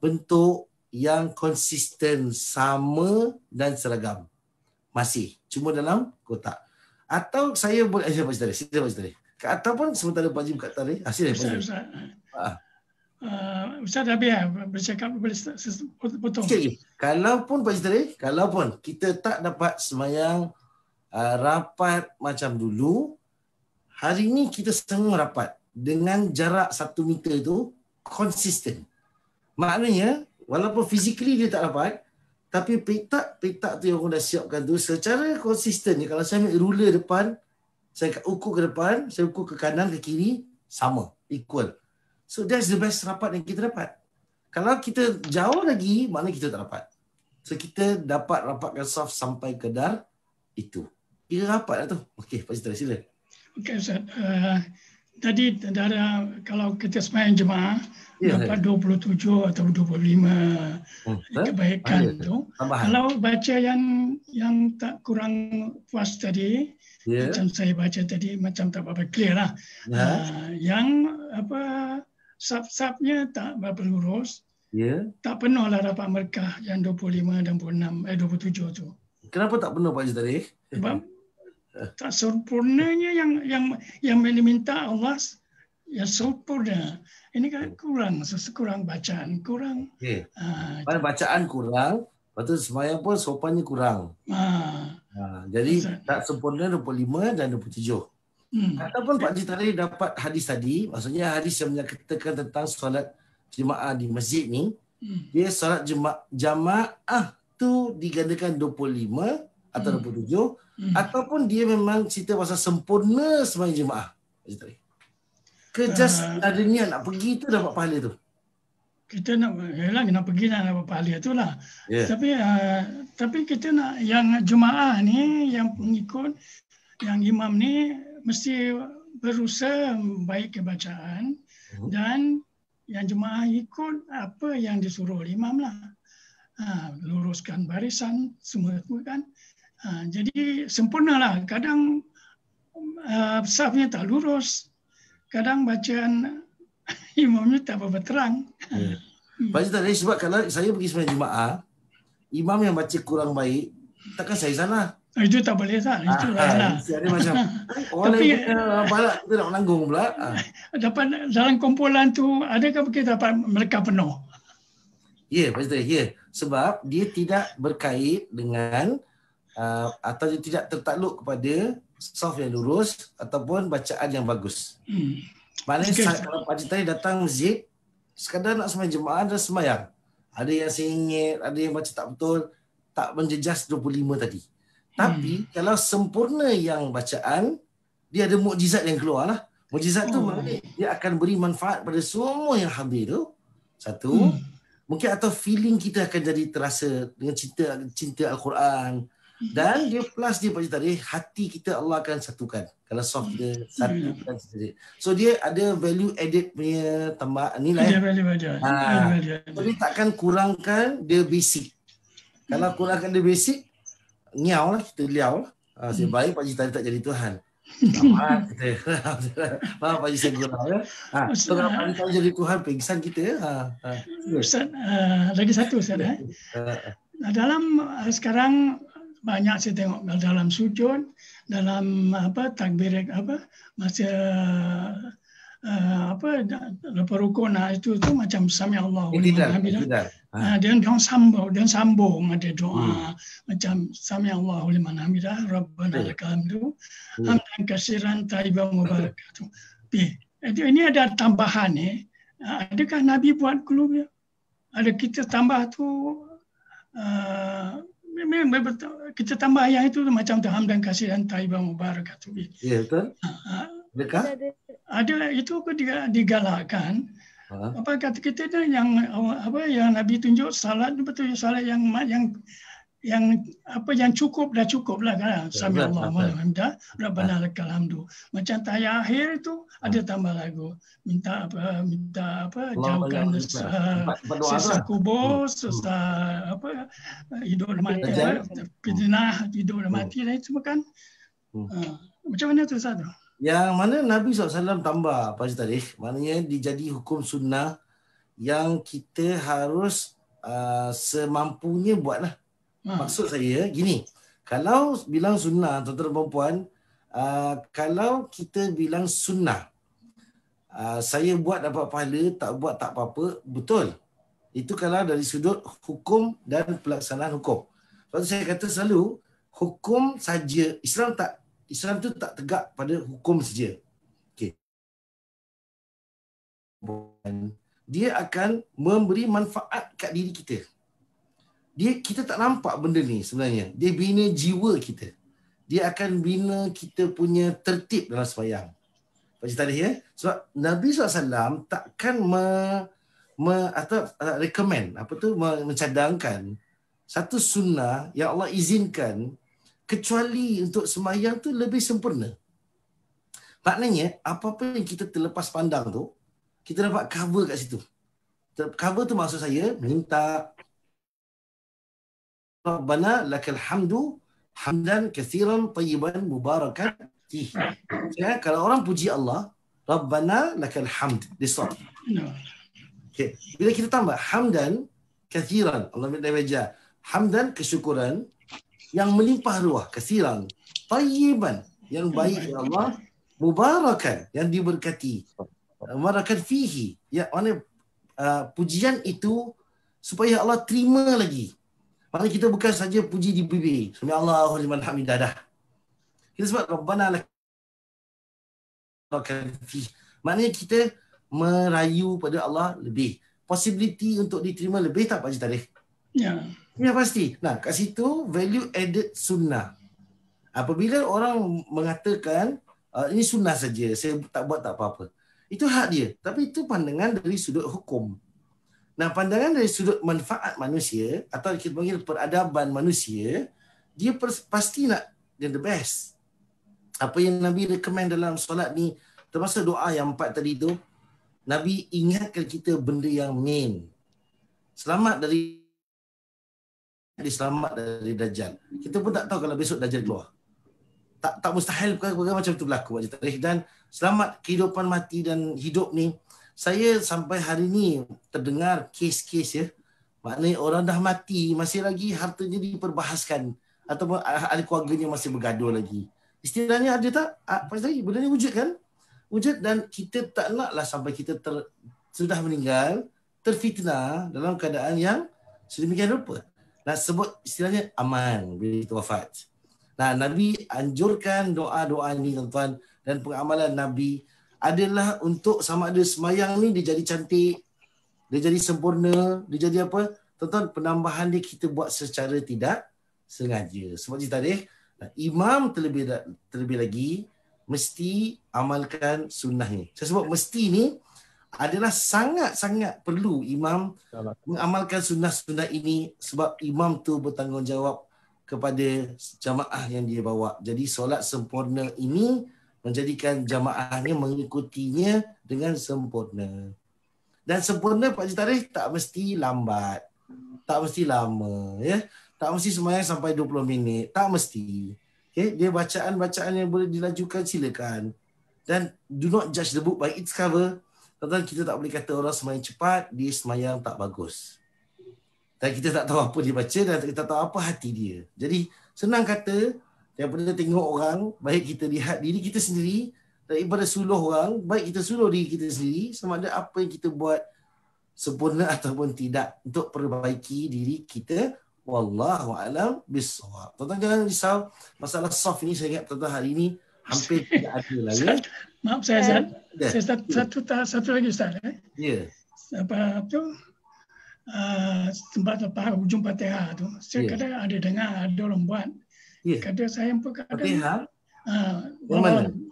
bentuk yang konsisten, sama dan seragam. Masih cuma dalam kotak. Atau saya boleh Pak Cik Tarikh. Ataupun sementara Pak Haji buka tarik, hasil Ustaz. Ustaz dah biar bercakap boleh potong. Okay. Kalaupun Pak Haji tarik, kalaupun kita tak dapat semayang rapat macam dulu, hari ni kita setengah rapat dengan jarak 1 meter tu konsisten. Maknanya walaupun physically dia tak dapat, tapi petak tu yang orang dah siapkan tu secara konsisten. Kalau saya ambil ruler depan, saya ukur ke depan, saya ukur ke kanan, ke kiri, sama, equal. So that's the best rapat yang kita dapat. Kalau kita jauh lagi, maknanya kita tak dapat. So kita dapat rapatkan saf sampai kedar itu. Kira rapat lah tu. Okey, Pak Citra, sila. Okey Ustaz. Tadi ada kalau kita sembahyang jemaah dapat 27 atau 25 kebaikan tu. Kalau baca yang tak kurang puas tadi, macam saya baca tadi macam tak berapa clear lah. Yang apa sub-subnya tak berapa lurus. Tak penuh lah rapat merkah yang 25 dan 27 tu. Kenapa tak penuh Pak Haji tadi? Sebab tak sempurnanya yang diminta Allah yang sempurna. Ini kan kurang bacaan kurang. Bacaan kurang, lepas tu sembahyang pun sopannya kurang. Jadi tak sempurna 25 dan 27. Ataupun Pak Haji tadi dapat hadis tadi, maksudnya hadis yang menyatakan tentang solat jemaah di masjid ni, dia solat jamaah tu digandakan 25 atau 27, ataupun dia memang cerita pasal sempurna sembahyang jemaah. Just ada niat nak pergi tu dapat pahala tu. Kita nak pergi nak dapat pahala tu lah. Tapi kita nak yang jemaah ni, yang pengikut, yang imam ni mesti berusaha baik kebacaan dan yang jemaah ikut apa yang disuruh oleh imam lah. Luruskan barisan semua tu kan. Jadi sempurnalah. Kadang safnya tak lurus. Kadang bacaan imamnya tak berapa terang. Pak Haji tadi sebab kalau saya pergi sembahyang jemaah, imam yang baca kurang baik, takkan saya salah. Itu tak boleh sah. Itu lah. Ada macam orang lain balak kita nak menanggung pula. Dapat dalam kumpulan tu adakah kita dapat mereka penuh? Ya, Pak Haji. Sebab dia tidak berkait dengan atau dia tidak tertakluk kepada saf yang lurus ataupun bacaan yang bagus. Maknanya kalau Pak Haji tadi datang masjid, sekadar nak sembahyang jemaah dan sembahyang. Ada yang sengit, ada yang baca tak betul, tak menjejas 25 tadi. Tapi kalau sempurna yang bacaan, dia ada mukjizat yang keluar lah. Mukjizat tu maknanya dia akan beri manfaat pada semua yang hadir tu. Satu, mungkin atau feeling kita akan jadi terasa dengan cinta Al-Quran. Dan dia plus dia pada tadi, hati kita Allah akan satukan. Kalau soft kita satukan sendiri. So dia ada value added punya tambah nilai. Ada value added. So dia takkan kurangkan dia basic. Kalau kurangkan dia basic, ngiau lah, kita liau lah. Saya baik Pak Haji tadi tak jadi Tuhan. Selamat kita. Pak Haji saya gurau ya. So kalau Pak Haji tadi jadi Tuhan, pingsan kita. Ustaz, lagi satu Ustaz. Dalam sekarang banyak saya tengok dalam sujud, dalam takbir masa lepas rukuk itu macam sami Allahu liman hamidah. Dan sambung ada doa macam sami Allahu liman hamidah rabbana lakal hamdu hamdan katsiran thayyiban mubarakan. Ini ada tambahan ni. Adakah Nabi buat dulu? Ada kita tambah tu kita tambah yang itu macam tu hamdan katsiran thayyiban mubarakan. Ya betul. Adakah? Ada itu digalakkan. Apa kata kita tu yang Nabi tunjuk salat betul salat yang cukup lah kan. Sami Allahu liman hamidah rabbana lakal hamdu. Macam tahiyat akhir itu ada tambah lagu. Minta jauhkan sisa kubur, sisa hidup dan mati, fitnah hidup dan mati dan itu kan. Macam mana tu Ustaz? Yang mana Nabi SAW tambah Pak Haji tadi, maknanya dijadi hukum sunnah yang kita harus semampunya buatlah. Maksud saya gini, kalau bilang sunnah tuan-tuan dan puan, kalau kita bilang sunnah, saya buat dapat pahala, tak buat tak apa-apa, betul. Itu kalau dari sudut hukum dan pelaksanaan hukum. Sebab saya kata selalu, hukum saja, Islam tu tak tegak pada hukum saja. Okay. Dia akan memberi manfaat kat diri kita. Kita tak nampak benda ni sebenarnya. Dia bina jiwa kita. Dia akan bina kita punya tertib dalam sembahyang. Macam tadi ya. Sebab Nabi SAW takkan recommend, mencadangkan satu sunnah yang Allah izinkan kecuali untuk sembahyang tu lebih sempurna. Maknanya apa-apa yang kita terlepas pandang tu, kita dapat cover kat situ. Cover tu maksud saya minta Rabbana lakal hamdu hamdan katsiran tayyiban mubarakan fihi. Ya, kalau orang puji Allah, Rabbana lakal hamd disab. Okay. Bila kita tambah hamdan katsiran, Allah baca hamdan kesyukuran yang melimpah ruah, katsiran, tayyiban yang baik ya Allah, mubarakan yang diberkati, mubarakan fihi, ya mana pujian itu supaya Allah terima lagi. Maknanya kita bukan saja puji di bibir, sami Allahu liman hamidah dah. Kita sebut Rabbana lakal fihi. Maknanya kita merayu pada Allah lebih. Possibility untuk diterima lebih tak Pak Haji Tarikh? Ya. Ya pasti. Nah, kat situ value added sunnah. Apabila orang mengatakan ini sunnah saja, saya tak buat tak apa-apa. Itu hak dia. Tapi itu pandangan dari sudut hukum. Nah, pandangan dari sudut manfaat manusia atau kita panggil peradaban manusia, dia pasti nak yang the best. Apa yang Nabi recommend dalam solat ni, termasuk doa yang 4 tadi tu, Nabi ingatkan kita benda yang main. Selamat dari Dajjal. Kita pun tak tahu kalau besok Dajjal keluar. Tak mustahil perkara macam tu berlaku. Dan selamat kehidupan mati dan hidup ni, saya sampai hari ni terdengar kes-kes ya. Maknanya orang dah mati, masih lagi hartanya diperbahaskan. Ataupun ahli keluarganya masih bergaduh lagi. Istilahnya ada tak? Pasal benda ni wujud kan? Wujud, dan kita tak naklah sampai kita sudah meninggal, terfitnah dalam keadaan yang sedemikian rupa. Nah, sebut istilahnya aman bila kita wafat. Nah, Nabi anjurkan doa-doa ni tuan-tuan, dan pengamalan Nabi adalah untuk sama ada semayang ni dia jadi cantik, dia jadi sempurna, dia jadi apa? Tuan-tuan, penambahan dia kita buat secara tidak sengaja. Sebab tadi imam terlebih lagi mesti amalkan sunnah ni. Saya sebut mesti ni adalah sangat-sangat perlu imam mengamalkan sunnah-sunnah ini, sebab imam tu bertanggungjawab kepada jamaah yang dia bawa. Jadi solat sempurna ini menjadikan jamaahnya mengikutinya dengan sempurna. Dan sempurna Pak Haji Tarikh tak mesti lambat, tak mesti lama ya. Tak mesti sembahyang sampai 20 minit, tak mesti. Okay? Dia bacaan-bacaan yang boleh dilajukan, silakan. Dan do not judge the book by its cover. Tuan-tuan, kita tak boleh kata orang sembahyang cepat, dia sembahyang tak bagus. Dan kita tak tahu apa dia baca dan kita tak tahu apa hati dia. Jadi senang kata, daripada tengok orang, baik kita lihat diri kita sendiri, daripada suluh orang, baik kita suluh diri kita sendiri, sama ada apa yang kita buat sempurna ataupun tidak untuk perbaiki diri kita. Wallahu a'lam bissawab. Tuan-tuan jangan risau masalah soft ni. Saya ingat tuan-tuan hari ni hampir tidak ada lah ya. Maaf saya satu lagi Ustaz. Ya. Apa tu? Tempat ujung Fatihah tu. Saya kadang ada dengar ada orang buat. Kadang saya pun kadang Fatihah.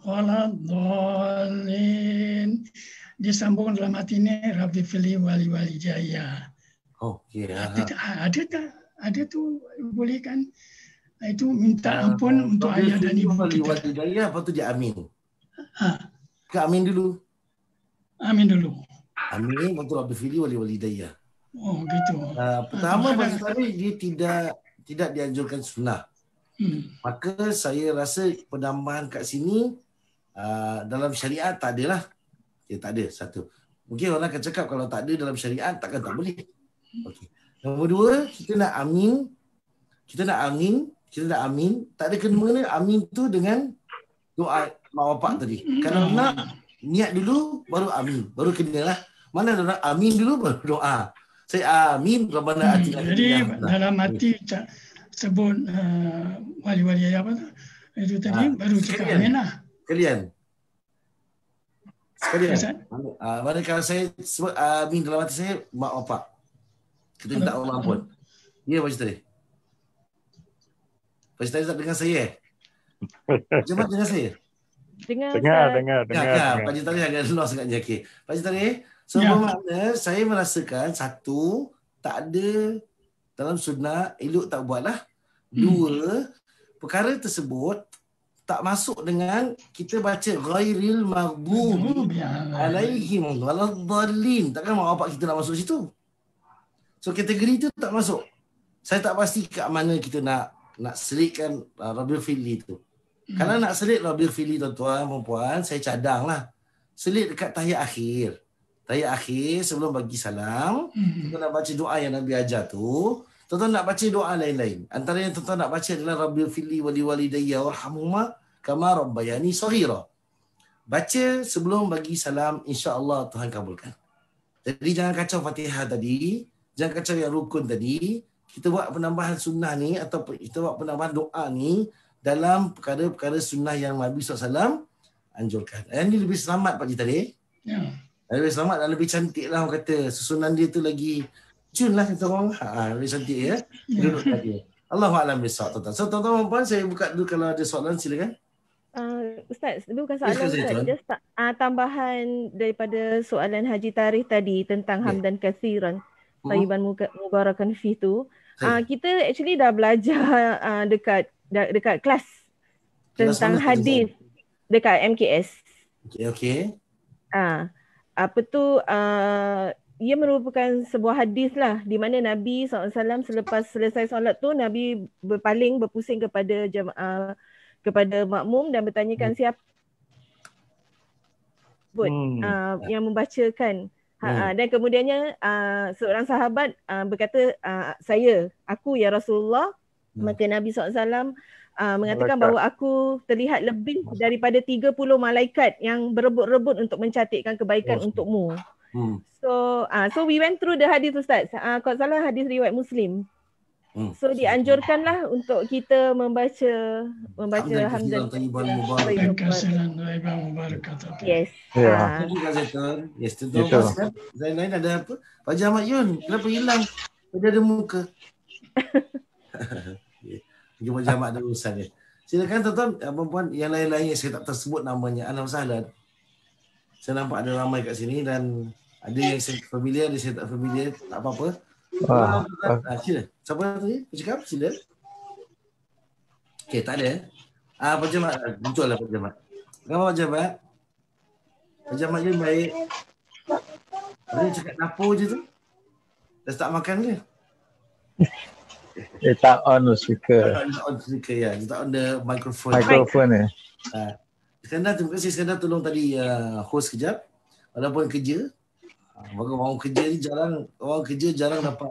Waladhdallin disambung dalam hati ni Rabbi fili wali jaya. Okey. Ada tak? Ada tu boleh kan? Itu minta ampun untuk ayah dan ibu kita. Wali jaya, lepas tu dia amin. Amin dulu. Amin dulu. Amin, lepas tu Rabbi fili wali jaya. Oh gitu. Pertama bagi dia tidak dianjurkan sunnah. Maka saya rasa penambahan kat sini dalam syariat tak adalah. Ya, tak ada satu. Mungkin orang akan cakap kalau tak ada dalam syariat takkan tak boleh. Okey. Nombor dua, kita nak amin. Tak ada kena-mengena amin tu dengan doa mak bapak tadi. Kalau nak niat dulu baru amin, baru kenalah. Mana nak amin dulu baru doa. Saya amin Rabbana atina. Jadi dalam hati sebut wali-wali apa tu? Itu tadi baru cakap amin lah. Sekalian. Mana kalau saya sebut amin dalam hati saya mak bapak. Kita minta Allah ampun. Ya Pak Cik. Pak Cik tak dengar saya? Jemaat dengar saya? Dengar. Pak Cik agak lost agaknya. Okey. Pak Cik, so bermakna saya merasakan satu, tak ada dalam sunnah, elok tak buatlah. Dua, perkara tersebut tak masuk dengan kita baca ghairil maghdubi alaihim waladdallin. Takkan mak bapak kita nak masuk situ. So kategori itu tak masuk. Saya tak pasti kat mana kita nak selitkan Rabiul Fili tu. Kalau nak selit Rabiul Fili tuan-tuan, perempuan, saya cadanglah. Selit dekat tahiyat akhir. Tahiyat akhir sebelum bagi salam, kita nak baca doa yang Nabi ajar tu. Tuan-tuan nak baca doa lain-lain. Antara yang tuan-tuan nak baca adalah Rabiul Fili wali walidayya warhamhuma kama rabbayani shaghira. Baca sebelum bagi salam, insya-Allah Tuhan kabulkan. Jadi jangan kacau Fatihah tadi, jangan kacau yang rukun tadi. Kita buat penambahan sunnah ni atau kita buat penambahan doa ni dalam perkara-perkara sunnah yang Nabi SAW anjurkan. Ini lebih selamat Pak Cik tadi. Ya. Lebih selamat dan lebih cantik lah orang kata. Susunan dia tu lagi cun lah kata orang. Lebih cantik ya. Duduk tadi. Allahu'alam bisawab tuan-tuan. So tuan-tuan puan saya buka dulu kalau ada soalan silakan. Ustaz, bukan soalan Ustaz. Just tambahan daripada soalan Haji Tarikh tadi tentang hamdan kathiran. Tayyiban mubarakan fi tu. Kita actually dah belajar dekat kelas tentang hadis dekat MKS. Okey. Apa tu ia merupakan sebuah hadis lah di mana Nabi SAW selepas selesai solat tu Nabi berpusing kepada kepada makmum dan bertanyakan siapa yang membacakan. Dan kemudiannya seorang sahabat berkata, aku ya Rasulullah. Maka Nabi SAW mengatakan bahawa aku terlihat lebih daripada 30 malaikat yang berebut-rebut untuk mencatatkan kebaikan untukmu. So we went through the hadis Ustaz. Kalau salah hadis riwayat Muslim. So dianjurkanlah untuk kita membaca hamdan tayyiban mubarakat. Yes. Terima kasih Zaitun. Yes, tuan-tuan. Lain ada apa? Pak Ahmad Yun, kenapa hilang? Dia ada muka. Jumpa jamak ada urusan dia. Silakan tuan-tuan, perempuan yang lain-lain yang saya tak tersebut namanya. Ahlan sahlan. Saya nampak ada ramai kat sini dan ada yang saya familiar, ada yang saya tak familiar. Tak apa-apa. Sila. Siapa tadi? Bercakap? Sila. Okey, tak ada. Pak Jamat. Betul lah Pak Jamat. Kenapa Pak Jamat? Pak Jamat je baik. Dia cakap dapur je tu. Dah start makan ke? Tak on the speaker. Tak on speaker ya. Tak on the microphone. Microphone Iskandar, terima kasih Iskandar tolong tadi host kejap. Walaupun kerja. Orang kerja jarang dapat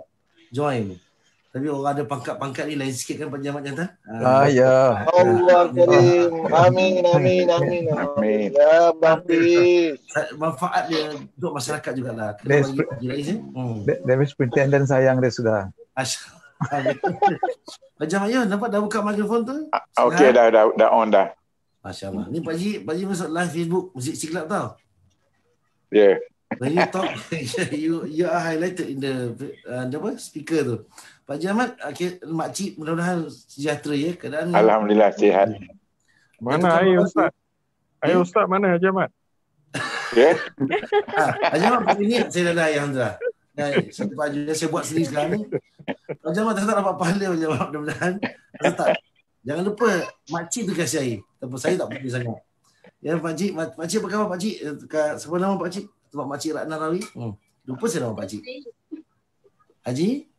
join. Tapi orang ada pangkat-pangkat ni lain sikit kan Pak Jamat jantan. Ya. Allah karim. Amin. Ya Bapak. Manfaat dia untuk masyarakat jugalah. David Superintendent sayang dia sudah. Pak Jamat ya, nampak dah buka mikrofon tu? Okey, dah on dah. Masya-Allah. Ni Pak Ji masuk live Facebook Musik Siglap tau. Ya. When you talk, you are highlighted in the speaker tu. Pak Jamat, makcik mudah-mudahan sejahtera ya keadaan. Alhamdulillah sihat. Mana Ustaz? Ustaz mana Jamat? Ya. Jamat ini saya dah alhamdulillah. Satu baju yang saya buat sendiri sekarang ni. Pak Jamat tak dapat pahala Pak Jamat mudah-mudahan. Tak. Jangan lupa makcik tu kasih air. Tapi saya tak pergi sangat. Ya pakcik apa khabar pakcik? Siapa nama pakcik? Sebab Makcik Ratna Rawi. Lupa saya nama Pakcik. Haji?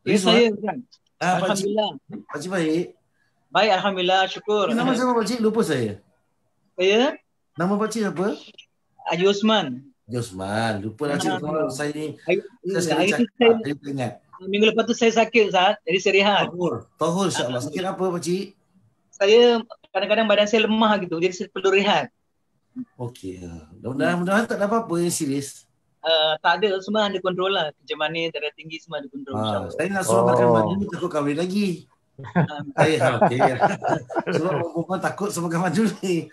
Ya, saya bukan. Alhamdulillah. Pakcik baik? Baik, Alhamdulillah. Syukur. Nama siapa Pakcik? Lupa saya. Saya? Nama Pakcik apa? Haji Osman. Haji Osman. Lupa lah cik. Saya ni. Saya ingat. Minggu lepas tu saya sakit Ustaz. Jadi saya rehat. Tahur insyaAllah. Sakit apa Pakcik? Saya kadang-kadang badan saya lemah gitu, jadi saya perlu rehat. Okey. Mudah-mudahan tak ada apa-apa yang serius. Tak ada, semua ada kontrol lah. Kencing manis, darah tinggi semua ada kontrol. Saya nak suruh makan madu, takut kahwin lagi. Okey. Sebab perempuan takut sama makan madu ni.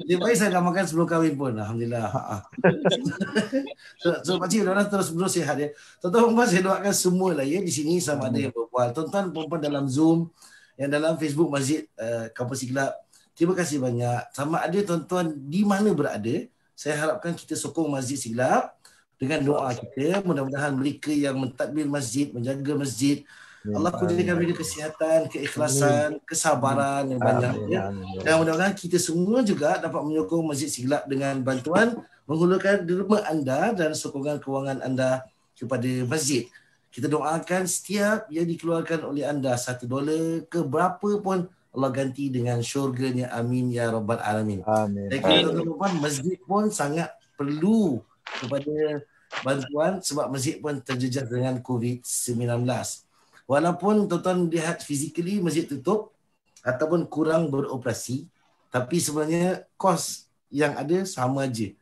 Dia baik saya dah makan sebelum kahwin pun. Alhamdulillah. So pakcik mudah-mudahan terus sihat ya. Tuan-tuan saya doakan semua lah ya di sini sama ada yang berbual. Tuan-tuan perempuan dalam Zoom, yang dalam Facebook Masjid Kampung Siglap. Terima kasih banyak. Sama ada tuan-tuan di mana berada, saya harapkan kita sokong Masjid Siglap dengan doa kita. Mudah-mudahan mereka yang mentadbir masjid, menjaga masjid, Allah kurniakan mereka kesihatan, keikhlasan, kesabaran yang banyak. Dan mudah-mudahan kita semua juga dapat menyokong Masjid Siglap dengan bantuan menghulurkan derma anda dan sokongan kewangan anda kepada masjid. Kita doakan setiap yang dikeluarkan oleh anda $1 ke berapa pun Allah ganti dengan syurganya. Amin ya rabbal alamin. Saya kira tuan-tuan masjid pun sangat perlu kepada bantuan sebab masjid pun terjejas dengan COVID-19. Walaupun tuan-tuan lihat physically masjid tutup ataupun kurang beroperasi, tapi sebenarnya kos yang ada sama aja.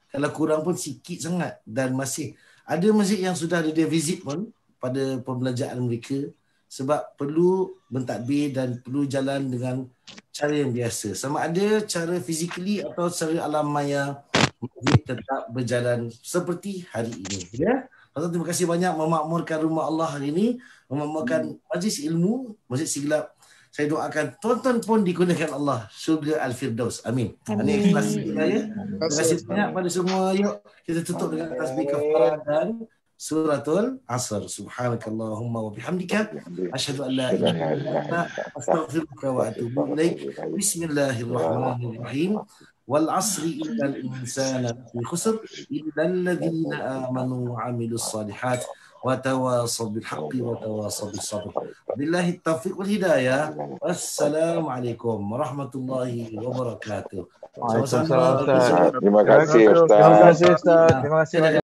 Kalau kurang pun sikit sangat, dan masih ada masjid yang sudah ada defisit pun pada pembelanjaan mereka sebab perlu mentadbir dan perlu jalan dengan cara yang biasa. Sama ada cara physically atau secara alam maya, masjid tetap berjalan seperti hari ini. Ya? Terima kasih banyak memakmurkan rumah Allah hari ini, memakmurkan majlis ilmu, Masjid Siglap. Saya doakan tuan-tuan pun dikurniakan Allah syurga Al-Firdaus. Amin. Ini ikhlas kita ya. Terima kasih banyak pada semua. Yuk kita tutup dengan tasbih kafarah dan suratul Asr. Subhanakallahumma wa bihamdika asyhadu an la ilaha illa anta astaghfiruka wa atubu ilaik. Bismillahirrahmanirrahim. Wal asri innal insana lafi khusr illa alladhina amanu wa 'amilus shalihat wa tawasaw bil haqqi wa tawasaw bis sabr. Billahi taufiq wal hidayah. Wassalamualaikum warahmatullahi wabarakatuh. Waalaikumsalam. Terima kasih Ustaz. Terima kasih Ustaz. Terima kasih.